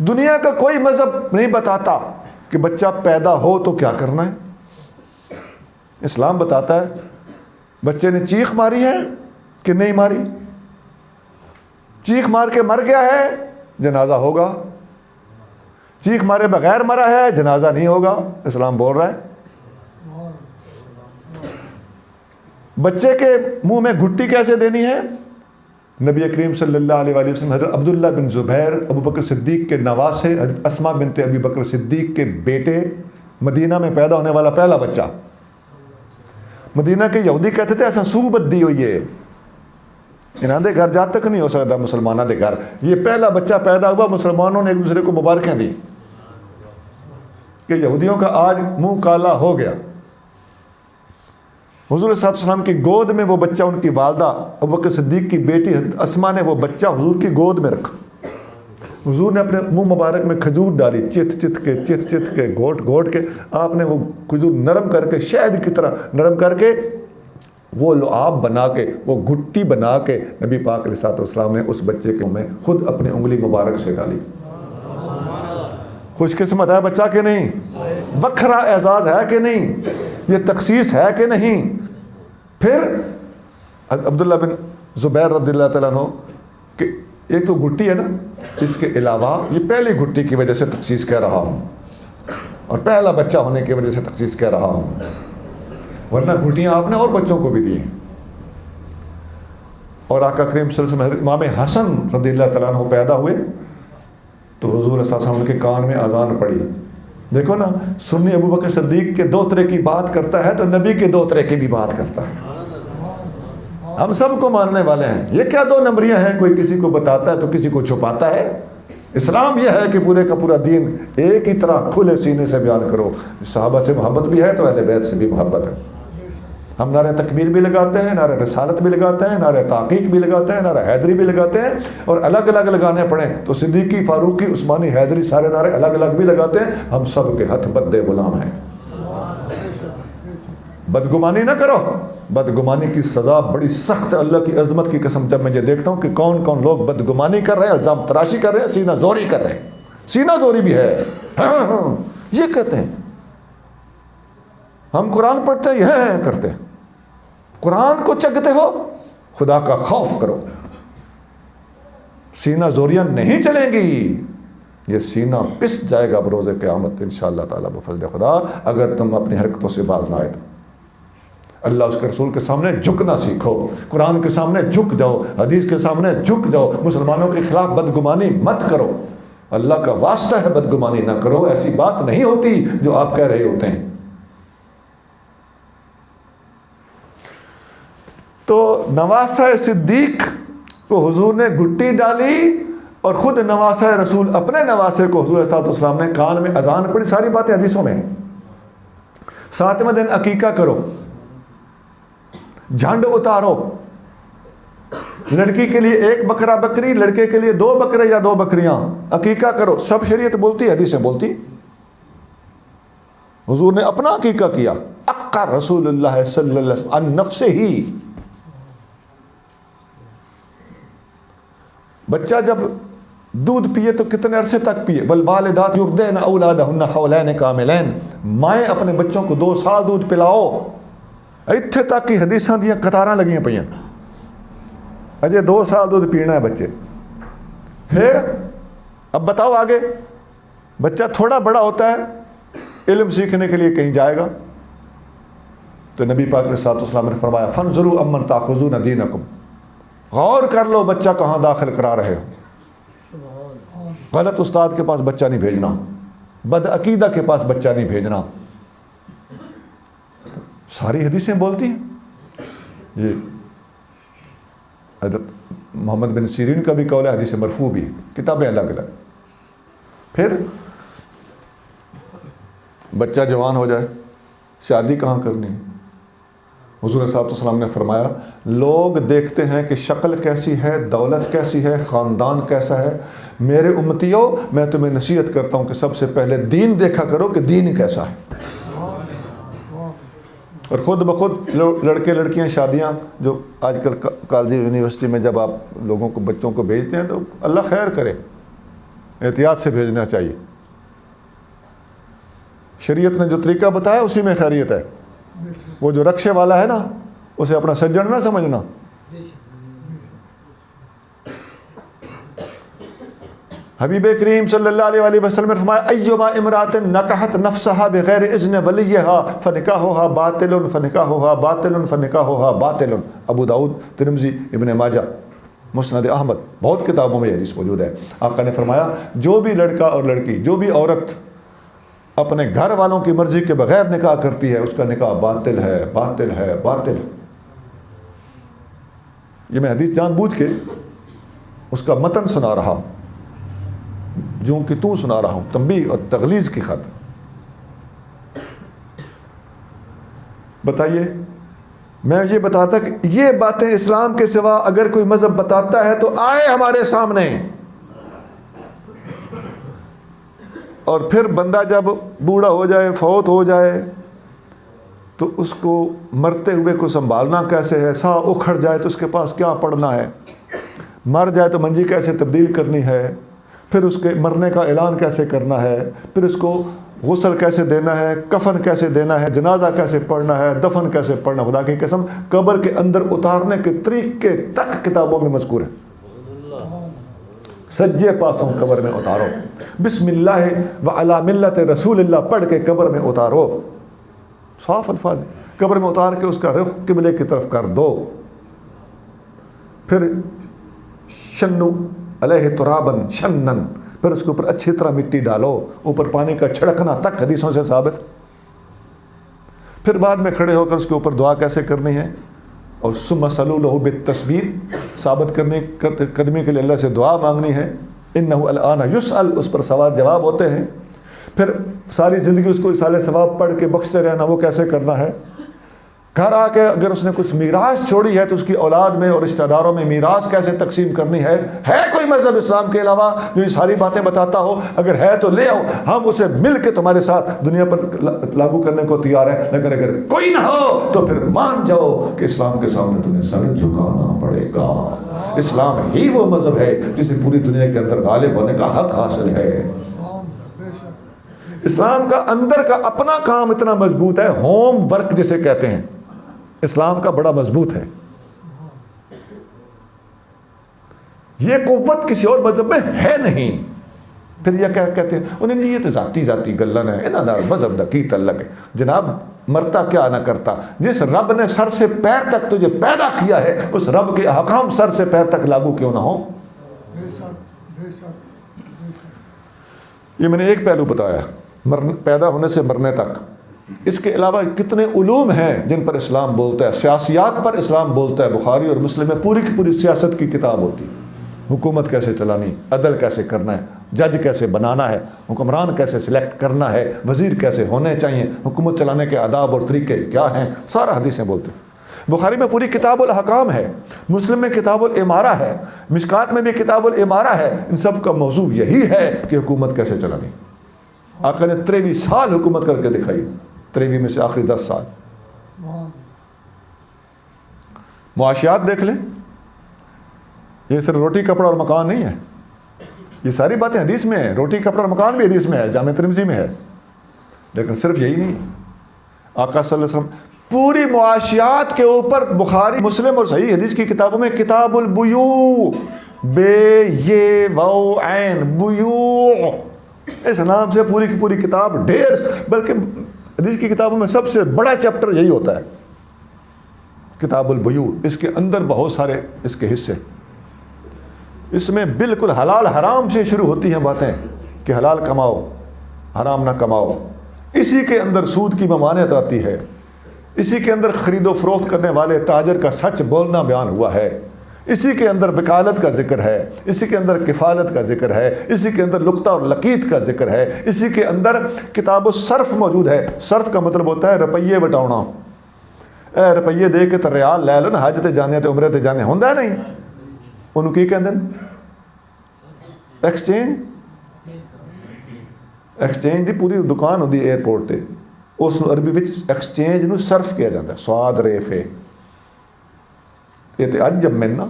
دنیا کا کوئی مذہب نہیں بتاتا کہ بچہ پیدا ہو تو کیا کرنا ہے. اسلام بتاتا ہے بچے نے چیخ ماری ہے کہ نہیں ماری. چیخ مار کے مر گیا ہے جنازہ ہوگا، چیخ مارے بغیر مرا ہے جنازہ نہیں ہوگا. اسلام بول رہا ہے. بچے کے منہ میں گھٹی کیسے دینی ہے؟ نبی کریم صلی اللہ علیہ وآلہ وسلم حضرت عبداللہ بن زبیر ابو بکر صدیق کے نواسے، حضرت اسماء بنت ابی بکر صدیق کے بیٹے، مدینہ میں پیدا ہونے والا پہلا بچہ. مدینہ کے یہودی کہتے تھے ایسا سو بدی ہوئی ہے، انہاں دے گھر جا تک نہیں ہو سکتا مسلمانوں دے گھر. یہ پہلا بچہ پیدا ہوا، مسلمانوں نے ایک دوسرے کو مبارکیں دی کہ یہودیوں کا آج منہ کالا ہو گیا. حضور صلی اللہ علیہ وسلم کی گود میں وہ بچہ، ان کی والدہ ابو بکر صدیق کی بیٹی اسماء نے وہ بچہ حضور کی گود میں رکھا. حضور نے اپنے منہ مبارک میں کھجور ڈالی، چت کے گھوٹ گھوٹ کے آپ نے وہ کھجور نرم کر کے، شہد کی طرح نرم کر کے، وہ لعاب بنا کے، وہ گھٹی بنا کے نبی پاک علیہ الصلوۃ والسلام نے اس بچے کے منہ میں خود اپنی انگلی مبارک سے ڈالی. خوش قسمت ہے بچہ کہ نہیں؟ وکھرا اعزاز ہے کہ نہیں؟ یہ تخصیص ہے کہ نہیں؟ پھر عبداللہ بن زبیر رضی اللہ تعالیٰ عنہ کہ ایک تو گھٹی ہے نا، اس کے علاوہ یہ پہلی گھٹی کی وجہ سے تخصیص کہہ رہا ہوں اور پہلا بچہ ہونے کی وجہ سے تخصیص کہہ رہا ہوں، ورنہ گھٹیاں آپ نے اور بچوں کو بھی دی ہیں. اور آقا کریم صلی اللہ علیہ وسلم امام حسن رضی اللہ تعالیٰ عنہ پیدا ہوئے تو حضور صلی اللہ علیہ وسلم کے کان میں اذان پڑی. دیکھو نا، سنی ابو بکر صدیق کے دوترے کی بات کرتا ہے تو نبی کے دوترے کی بھی بات کرتا ہے. ہم سب کو ماننے والے ہیں. یہ کیا دو نمبریاں ہیں، کوئی کسی کو بتاتا ہے تو کسی کو چھپاتا ہے. اسلام یہ ہے کہ پورے کا پورا دین ایک ہی طرح کھلے سینے سے بیان کرو. صحابہ سے محبت بھی ہے تو اہل بیت سے بھی محبت ہے. ہم نعرہ تکبیر بھی لگاتے ہیں، نعرہ رسالت بھی لگاتے ہیں، نعرہ تحقیق بھی لگاتے ہیں، نعرہ حیدری بھی لگاتے ہیں، اور الگ الگ لگانے پڑیں تو صدیقی، فاروقی، عثمانی، حیدری سارے نعرے الگ الگ بھی لگاتے ہیں. ہم سب کے ہاتھ بدے غلام ہیں. بدگمانی نہ کرو. بدگمانی کی سزا بڑی سخت ہے. اللہ کی عظمت کی قسم جب میں یہ دیکھتا ہوں کہ کون کون لوگ بدگمانی کر رہے ہیں، الزام تراشی کر رہے ہیں، سینہ زوری کر رہے ہیں. سینہ زوری بھی ہے. ہاں یہ کہتے ہیں ہم قرآن پڑھتے ہیں، یہ کرتے ہیں. قرآن کو چگتے ہو، خدا کا خوف کرو. سینہ زوریاں نہیں چلیں گی. یہ سینہ پس جائے گا بروز قیامت انشاءاللہ تعالیٰ بفضل خدا، اگر تم اپنی حرکتوں سے باز نہ آئے. اللہ اس کے رسول کے سامنے جھکنا سیکھو. قرآن کے سامنے جھک جاؤ، حدیث کے سامنے جھک جاؤ. مسلمانوں کے خلاف بدگمانی مت کرو. اللہ کا واسطہ ہے بدگمانی نہ کرو. ایسی بات نہیں ہوتی جو آپ کہہ رہے ہوتے ہیں. تو نواسہ صدیق کو حضور نے گھٹی ڈالی اور خود نواسہ رسول اپنے نواسے کو حضور صلی اللہ علیہ وسلم نے کان میں اذان پڑھی. ساری باتیں حدیثوں میں. 7ویں دن عقیقہ کرو، جھنڈ اتارو. لڑکی کے لیے 1 بکرا بکری، لڑکے کے لیے 2 بکرے یا 2 بکریاں. عقیقہ کرو. سب شریعت بولتی ہے، حدیثیں بولتی. حضور نے اپنا عقیقہ کیا. عقا رسول اللہ صلی اللہ علیہ وسلم عن نفسہ ہی. بچہ جب دودھ پیے تو کتنے عرصے تک پیے؟ والوالدات یرضعن اولادہن حولین کاملین. مائیں اپنے بچوں کو 2 سال دودھ پلاؤ. اتنے تک کی حدیثاں دیاں قطاراں لگیاں پئیاں. اجے 2 سال دودھ پینا ہے بچے. پھر اب بتاؤ آگے. بچہ تھوڑا بڑا ہوتا ہے، علم سیکھنے کے لیے کہیں جائے گا تو نبی پاک علیہ الصلوۃ والسلام نے فرمایا فانظروا امن تاخذون دینکم. غور کر لو بچہ کہاں داخل کرا رہے ہو. غلط استاد کے پاس بچہ نہیں بھیجنا، بد عقیدہ کے پاس بچہ نہیں بھیجنا. ساری حدیثیں بولتی ہیں. یہ حضرت محمد بن سیرین کا بھی قول ہے، حدیث مرفوع بھی ہے، کتابیں الگ الگ. پھر بچہ جوان ہو جائے، شادی کہاں کرنی ہے؟ حضور صلی اللہ علیہ وسلم نے فرمایا لوگ دیکھتے ہیں کہ شکل کیسی ہے، دولت کیسی ہے، خاندان کیسا ہے. میرے امتیوں، میں تمہیں نصیحت کرتا ہوں کہ سب سے پہلے دین دیکھا کرو کہ دین کیسا ہے. اور خود بخود لڑکے لڑکیاں شادیاں جو آج کل کالج یونیورسٹی میں جب آپ لوگوں کو بچوں کو بھیجتے ہیں تو اللہ خیر کرے، احتیاط سے بھیجنا چاہیے. شریعت نے جو طریقہ بتایا اسی میں خیریت ہے. وہ جو رکشے والا ہے نا اسے اپنا سجن نہ سمجھنا. حبیب کریم صلی اللہ علیہ وسلم نے فرمایا ایما امرات نکحت نفسها بغیر اذن ولیها فنکاحها باطل فنکاحها باطل فنکاحها باطل. ابو داؤد، ترمذی، ابن ماجہ، مسند احمد، بہت کتابوں میں یہ حدیث موجود ہے. آقا نے فرمایا جو بھی لڑکا اور لڑکی، جو بھی عورت اپنے گھر والوں کی مرضی کے بغیر نکاح کرتی ہے اس کا نکاح باطل ہے، باطل ہے، باطل. یہ میں حدیث جان بوجھ کے اس کا متن سنا رہا ہوں، جو کہ تو سنا رہا ہوں، تنبیہ اور تغلیظ کی خاطر. بتائیے، میں یہ بتاتا کہ یہ باتیں اسلام کے سوا اگر کوئی مذہب بتاتا ہے تو آئے ہمارے سامنے. اور پھر بندہ جب بوڑھا ہو جائے، فوت ہو جائے، تو اس کو مرتے ہوئے کو سنبھالنا کیسے ہے، سا اکھڑ جائے تو اس کے پاس کیا پڑھنا ہے، مر جائے تو منجی کیسے تبدیل کرنی ہے، پھر اس کے مرنے کا اعلان کیسے کرنا ہے، پھر اس کو غسل کیسے دینا ہے، کفن کیسے دینا ہے، جنازہ کیسے پڑھنا ہے، دفن کیسے پڑھنا. خدا کی قسم قبر کے اندر اتارنے کے طریقے تک کتابوں میں مذکور ہے. سجے پاسوں قبر میں اتارو، بسم اللہ وعلی ملت رسول اللہ پڑھ کے قبر میں اتارو. صاف الفاظ، قبر میں اتار کے اس کا رخ قبلے کی طرف کر دو. پھر شنو علیہ ترابن شنن، پھر اس کے اوپر اچھی طرح مٹی ڈالو، اوپر پانی کا چھڑکنا تک حدیثوں سے ثابت. پھر بعد میں کھڑے ہو کر اس کے اوپر دعا کیسے کرنی ہے، اور ثم صلوا له بالتثبیت، ثابت کرنے کے لیے اللہ سے دعا مانگنی ہے. انہ الان یسأل، اس پر سوال جواب ہوتے ہیں. پھر ساری زندگی اس کو اصال ثواب پڑھ کے بخشتے رہنا، وہ کیسے کرنا ہے. گھر آ کے اگر اس نے کچھ میراث چھوڑی ہے تو اس کی اولاد میں اور رشتہ داروں میں میراث کیسے تقسیم کرنی ہے. کوئی مذہب اسلام کے علاوہ جو یہ ساری باتیں بتاتا ہو؟ اگر ہے تو لے آؤ، ہم اسے مل کے تمہارے ساتھ دنیا پر لاگو کرنے کو تیار ہیں. لیکن اگر کوئی نہ ہو تو پھر مان جاؤ کہ اسلام کے سامنے تمہیں سر جھکانا پڑے گا. اسلام ہی وہ مذہب ہے جسے پوری دنیا کے اندر غالب ہونے کا حق حاصل ہے. اسلام کا اندر کا اپنا کام اتنا مضبوط ہے، ہوم ورک جسے کہتے ہیں، اسلام کا بڑا مضبوط ہے. یہ قوت کسی اور مذہب میں ہے نہیں. پھر یہ کہتے ہیں انہیں یہ تو ذاتی گلن ہے، انہاں دا مذہب دا کی تعلق ہے. جناب مرتا کیا نہ کرتا، جس رب نے سر سے پیر تک تجھے پیدا کیا ہے اس رب کے احکام سر سے پیر تک لاگو کیوں نہ ہو. یہ میں نے ایک پہلو بتایا، پیدا ہونے سے مرنے تک. اس کے علاوہ کتنے علوم ہیں جن پر اسلام بولتا ہے. سیاسیات پر اسلام بولتا ہے. بخاری اور مسلم میں پوری کی پوری سیاست کی کتاب ہوتی ہے. حکومت کیسے چلانی، عدل کیسے کرنا ہے، جج کیسے بنانا ہے، حکمران کیسے سلیکٹ کرنا ہے، وزیر کیسے ہونے چاہیے، حکومت چلانے کے آداب اور طریقے کیا ہیں، سارا حدیثیں بولتے ہیں. بخاری میں پوری کتاب الحکام ہے، مسلم میں کتاب الامارہ ہے، مشکات میں بھی کتاب الامارہ ہے. ان سب کا موضوع یہی ہے کہ حکومت کیسے چلانی. آقا نے 23 سال حکومت کر کے دکھائی، 23 میں سے آخری 10 سال. معاشیات دیکھ لیں، یہ صرف روٹی کپڑا اور مکان نہیں ہے، یہ ساری باتیں حدیث میں ہیں. روٹی کپڑا اور مکان بھی حدیث میں ہے، جامع ترمذی میں ہے. لیکن صرف یہی نہیں، آقا صلی اللہ علیہ وسلم پوری معاشیات کے اوپر بخاری، مسلم اور صحیح حدیث کی کتابوں میں کتاب البیوع، بے یہ واو عین بیوع، اس نام سے پوری کی پوری کتاب ڈھیر، بلکہ حدیث کی کتابوں میں سب سے بڑا چیپٹر یہی ہوتا ہے، کتاب البیوع. اس کے اندر بہت سارے اس کے حصے، اس میں بالکل حلال حرام سے شروع ہوتی ہیں باتیں کہ حلال کماؤ حرام نہ کماؤ. اسی کے اندر سود کی ممانعت آتی ہے، اسی کے اندر خرید و فروخت کرنے والے تاجر کا سچ بولنا بیان ہوا ہے، اسی کے اندر وکالت کا ذکر ہے، اسی کے اندر کفالت کا ذکر ہے، اسی کے اندر لقطہ اور لقیط کا ذکر ہے، اسی کے اندر کتاب الصرف موجود ہے. صرف کا مطلب ہوتا ہے روپیے بٹاؤنا. اے روپیے دے کے تو ریال لے لو نا، حج تے جانے تے عمرے تے جانے ہوندا نہیں. انہوں کی کہندے ایکسچینج دی پوری دکان ہوندی ایئرپورٹ تے، اس عربی وچ ایکسچینج نو صرف کیا جاتا ہے. سواد ریفے یہ تو اج جب میں نا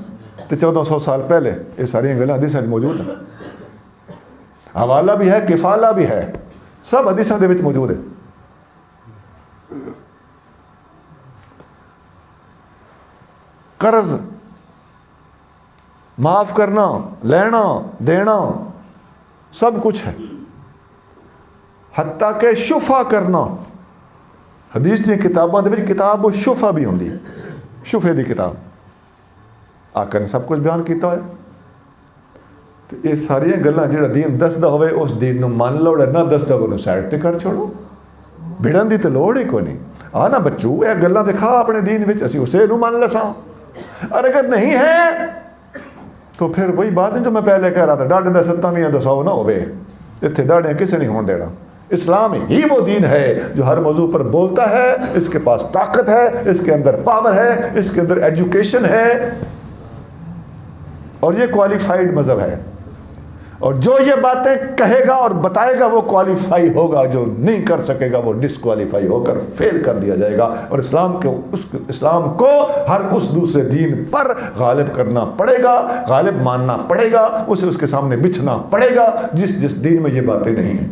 تو 1400 سال پہلے یہ ساری گلاں حدیثاں موجود ہیں. حوالہ بھی ہے، کفالہ بھی ہے، سب حدیثوں دے وچ موجود ہے۔ قرض معاف کرنا، لینا دینا سب کچھ ہے، حتیٰ کہ شفا کرنا۔ حدیث دی کتاباں دے وچ کتاب و شفا بھی ہوندی، شفے دی کتاب آقا نے سب کچھ بیان کیتا ہے۔ تو یہ ساری گلاں جڑا دین دسدا ہوئے اس دین نو مان لو، نہ دسدا وہ سائڈ تے کر چھوڑو، بھڑن دی تے لوڑ ہی کوئی نہیں۔ آ نا بچو یہ گلاں دکھا اپنے دین وچ، اسی اسے نو مان لساں، اور اگر نہیں ہے تو پھر وہی بات ہے جو میں پہلے کہہ رہا تھا، ڈاڈے دا ستاں میاں دا سو نہ ہوئے، اتنے ڈاڈے کسے نہیں ہون دینا۔ اسلام ہی وہ دین ہے جو ہر موضوع پر بولتا ہے، اس کے پاس طاقت ہے، اس کے اندر پاور ہے، اس کے اندر ایجوکیشن ہے، اور یہ کوالیفائڈ مذہب ہے، اور جو یہ باتیں کہے گا اور بتائے گا وہ کوالیفائی ہوگا، جو نہیں کر سکے گا وہ ڈسکوالیفائی ہو کر فیل کر دیا جائے گا۔ اور اسلام کو ہر اس دوسرے دین پر غالب کرنا پڑے گا، غالب ماننا پڑے گا، اسے اس کے سامنے بچھنا پڑے گا جس دین میں یہ باتیں نہیں ہیں۔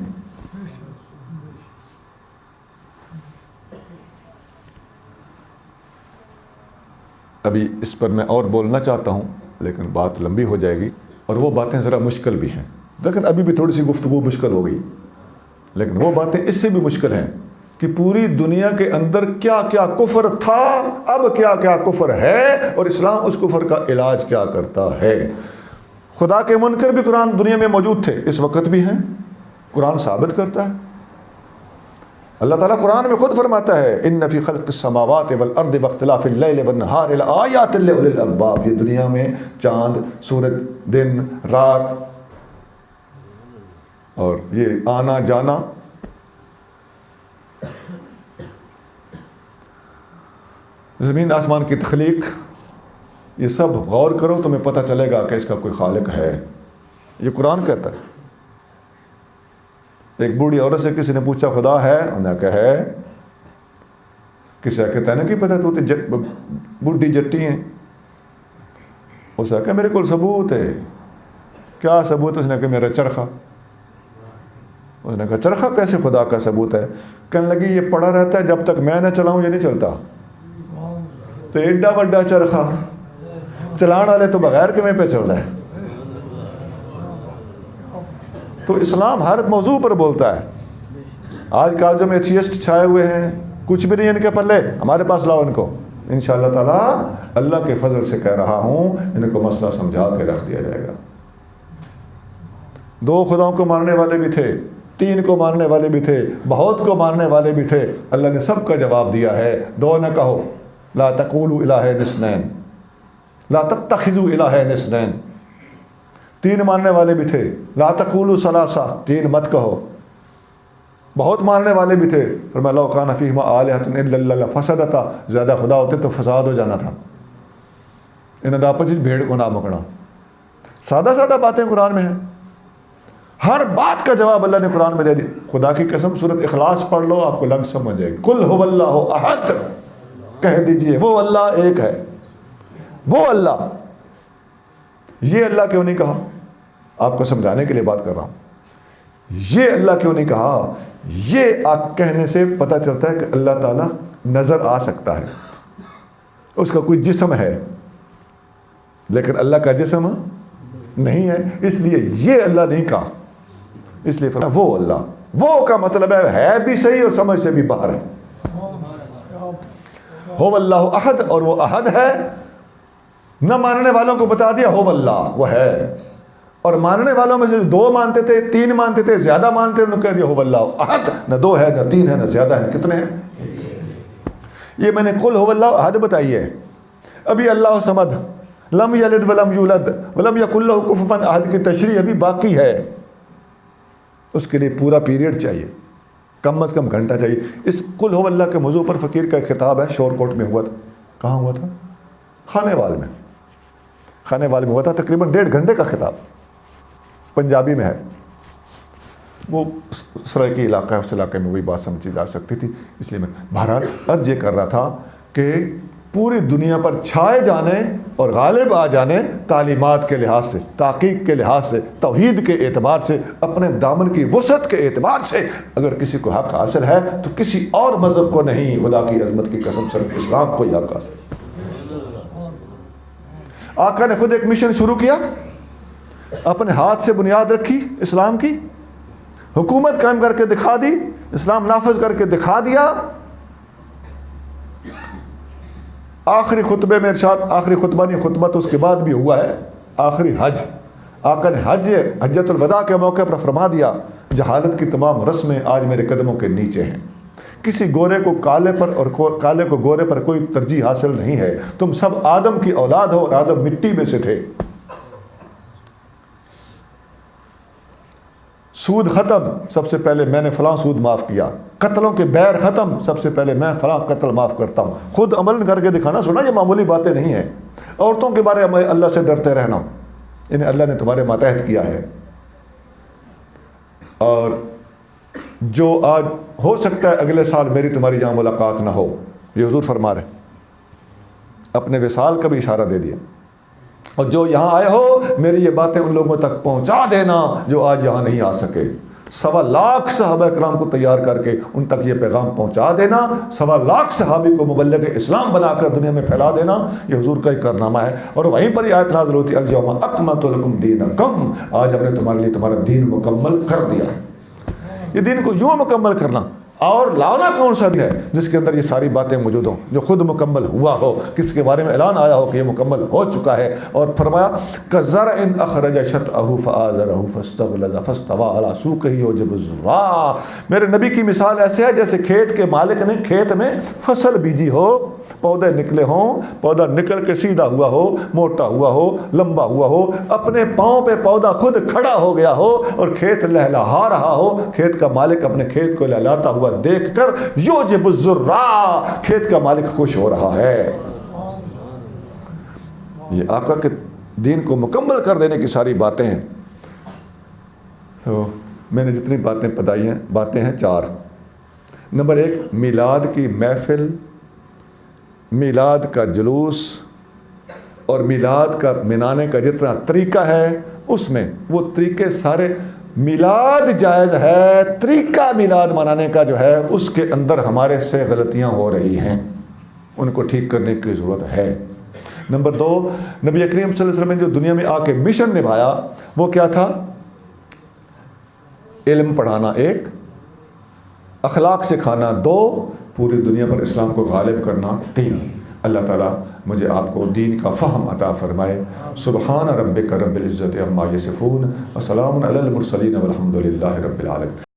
ابھی اس پر میں اور بولنا چاہتا ہوں لیکن بات لمبی ہو جائے گی، اور وہ باتیں ذرا مشکل بھی ہیں، لیکن ابھی بھی تھوڑی سی گفتگو مشکل ہو گئی، لیکن وہ باتیں اس سے بھی مشکل ہیں کہ پوری دنیا کے اندر کیا کیا کفر تھا، اب کیا کیا کفر ہے، اور اسلام اس کفر کا علاج کیا کرتا ہے۔ خدا کے منکر بھی قرآن دنیا میں موجود تھے، اس وقت بھی ہیں، قرآن ثابت کرتا ہے۔ اللہ تعالیٰ قرآن میں خود فرماتا ہے ان فی خلق السماوات والارض واختلاف اللیل والنہار لآیات لأولی الالباب، یہ دنیا میں چاند، سورج، دن، رات، اور یہ آنا جانا، زمین آسمان کی تخلیق، یہ سب غور کرو تمہیں پتہ چلے گا کہ اس کا کوئی خالق ہے، یہ قرآن کہتا ہے۔ ایک بوڑھی عورت سے کسی نے پوچھا خدا ہے؟ انہوں نے کہا ہے۔ کسی نے کہتا ہے نا کہ پتہ تو بڈھی جٹی ہیں، اس نے کہا میرے کو ثبوت ہے۔ کیا ثبوت؟ اس نے کہا میرا چرخہ۔ اس نے کہا چرخہ کیسے خدا کا ثبوت ہے؟ کہنے لگی یہ پڑا رہتا ہے جب تک میں نہ چلاؤں یہ نہیں چلتا۔ تو ایڈا بڑا چرخہ چلان والے تو بغیر کیویں پہ چل رہا ہے؟ تو اسلام ہر موضوع پر بولتا ہے۔ آج کل جو میں ایتھیسٹ چھائے ہوئے ہیں، کچھ بھی نہیں ان کے پلے، ہمارے پاس لاؤ ان کو، انشاءاللہ تعالیٰ اللہ کے فضل سے کہہ رہا ہوں ان کو مسئلہ سمجھا کے رکھ دیا جائے گا۔ 2 خداؤں کو ماننے والے بھی تھے، 3 کو ماننے والے بھی تھے، بہت کو ماننے والے بھی تھے، اللہ نے سب کا جواب دیا ہے۔ 2 نہ کہو، لا تقولوا الہین اثنین، لا تتخذوا الہین اثنین۔ 3 ماننے والے بھی تھے، لا تقولوا ثلاثہ، 3 مت کہو۔ بہت ماننے والے بھی تھے، فرمایا لو کان فیہما آلہۃ الا اللہ لفسدتا، زیادہ خدا ہوتے تو فساد ہو جانا تھا، انہاں دا آپس وچ بھیڑ کو نہ مکنا۔ سادہ سادہ باتیں قرآن میں ہیں، ہر بات کا جواب اللہ نے قرآن میں دے دی۔ خدا کی قسم سورۃ اخلاص پڑھ لو آپ کو لگ سمجھ جائے گی۔ قل هو اللہ احد، کہہ دیجئے وہ اللہ ایک ہے، وہ اللہ۔ یہ اللہ کیوں نہیں کہا؟ آپ کو سمجھانے کے لیے بات کر رہا ہوں۔ یہ اللہ کیوں نہیں کہا؟ یہ آپ کہنے سے پتہ چلتا ہے کہ اللہ تعالیٰ نظر آ سکتا ہے، اس کا کوئی جسم ہے، لیکن اللہ کا جسم نہیں ہے، اس لیے یہ اللہ نہیں کہا، اس لیے فرمایا وہ اللہ۔ وہ کا مطلب ہے بھی صحیح اور سمجھ سے بھی باہر ہے۔ ہو اللہ احد، اور وہ احد ہے۔ نہ ماننے والوں کو بتا دیا ہو اللہ، وہ ہے، اور ماننے والوں میں سے 2 مانتے تھے، 3 مانتے تھے، زیادہ مانتے تھے، انہوں نے کہہ دیا ہو اللہ احد، نہ 2 ہے نہ 3 ہے نہ زیادہ ہے، کتنے ہیں؟ یہ میں نے قل هو اللہ احد بتائی ہے۔ ابھی اللہ صمد، لم یلد ولم یولد ولم یکن لہ کفوا احد کی تشریح ابھی باقی ہے، اس کے لیے پورا پیریڈ چاہیے، کم از کم گھنٹہ چاہیے۔ اس قل هو اللہ کے موضوع پر فقیر کا ایک خطاب ہے، شور کوٹ میں ہوا تھا۔ کہاں ہوا تھا؟ خانے وال میں، خانے وال میں ہوا تھا، تقریباً 1.5 گھنٹے کا خطاب، پنجابی میں ہے۔ وہ سرائکی علاقہ ہے، اس علاقے میں وہی بات سمجھی جا سکتی تھی، اس لیے میں بہرحال عرض یہ کر رہا تھا کہ پوری دنیا پر چھائے جانے اور غالب آ جانے، تعلیمات کے لحاظ سے، تحقیق کے لحاظ سے، توحید کے اعتبار سے، اپنے دامن کی وسعت کے اعتبار سے اگر کسی کو حق حاصل ہے تو کسی اور مذہب کو نہیں، خدا کی عظمت کی قسم صرف اسلام کو ہی حق حاصل ہے۔ آقا نے خود ایک مشن شروع کیا، اپنے ہاتھ سے بنیاد رکھی اسلام کی، حکومت قائم کر کے دکھا دی، اسلام نافذ کر کے دکھا دیا۔ آخری خطبے میں ارشاد، آخری خطبہ نہیں، خطبہ تو اس کے بعد بھی ہوا ہے، آخری حج، آقا نے حجۃ الوداع کے موقع پر فرما دیا، جہالت کی تمام رسمیں آج میرے قدموں کے نیچے ہیں، کسی گورے کو کالے پر اور کالے کو گورے پر کوئی ترجیح حاصل نہیں ہے، تم سب آدم کی اولاد ہو اور آدم مٹی میں سے تھے۔ سود ختم، سب سے پہلے میں نے فلاں سود معاف کیا، قتلوں کے بیر ختم، سب سے پہلے میں فلاں قتل معاف کرتا ہوں۔ خود عمل کر کے دکھانا، سنا یہ معمولی باتیں نہیں ہیں۔ عورتوں کے بارے میں اللہ سے ڈرتے رہنا، انہیں اللہ نے تمہارے ماتحت کیا ہے، اور جو آج ہو سکتا ہے اگلے سال میری تمہاری جہاں ملاقات نہ ہو، یہ حضور فرما رہے، اپنے وصال کا بھی اشارہ دے دیا، اور جو یہاں آئے ہو میری یہ باتیں ان لوگوں تک پہنچا دینا جو آج یہاں نہیں آ سکے۔ 1.25 لاکھ صحابہ کرام کو تیار کر کے ان تک یہ پیغام پہنچا دینا، 1.25 لاکھ صحابی کو مبلغ اسلام بنا کر دنیا میں پھیلا دینا، یہ حضور کا ایک کارنامہ ہے۔ اور وہیں پر یہ آیت نازل ہوتی ہے، الیوم اکملت لکم دینکم، آج ہم نے تمہارے لیے تمہارا دین مکمل کر دیا ہے۔ یہ دین کو یوں مکمل کرنا، اور لانا کون سا دن ہے جس کے اندر یہ ساری باتیں موجود ہوں، جو خود مکمل ہوا ہو، کس کے بارے میں اعلان آیا ہو کہ یہ مکمل ہو چکا ہے۔ اور فرمایا کزرع اخرج شطأہ فآزرہ فاستغلظ فاستوى علی سوقہ یعجب الزراع، میرے نبی کی مثال ایسے ہے جیسے کھیت کے مالک نے کھیت میں فصل بیجی ہو، پودے نکلے ہوں، پودا نکل کے سیدھا ہوا ہو، موٹا ہوا ہو، لمبا ہوا ہو، اپنے پاؤں پہ پودا خود کھڑا ہو گیا ہو اور کھیت لہلہا رہا ہو، کھیت کا مالک اپنے کھیت کو لہلاتا ہوا دیکھ کر یعجب الزراع، کھیت کا مالک خوش ہو رہا ہے۔ یہ آقا کے دین کو مکمل کر دینے کی ساری باتیں ہیں۔ تو میں نے جتنی باتیں بتائی ہیں، باتیں ہیں 4۔ نمبر 1، میلاد کی محفل، میلاد کا جلوس اور میلاد کا منانے کا جتنا طریقہ ہے، اس میں وہ طریقے سارے، میلاد جائز ہے، طریقہ میلاد منانے کا جو ہے اس کے اندر ہمارے سے غلطیاں ہو رہی ہیں، ان کو ٹھیک کرنے کی ضرورت ہے۔ نمبر 2، نبی کریم صلی اللہ علیہ وسلم نے جو دنیا میں آ کے مشن نبھایا وہ کیا تھا؟ علم پڑھانا 1، اخلاق سکھانا 2، پوری دنیا پر اسلام کو غالب کرنا 3۔ اللہ تعالیٰ مجھے آپ کو دین کا فہم عطا فرمائے۔ سبحان ربک رب العزت عما یصفون وسلام علی المرسلین والحمد للہ رب العالمین۔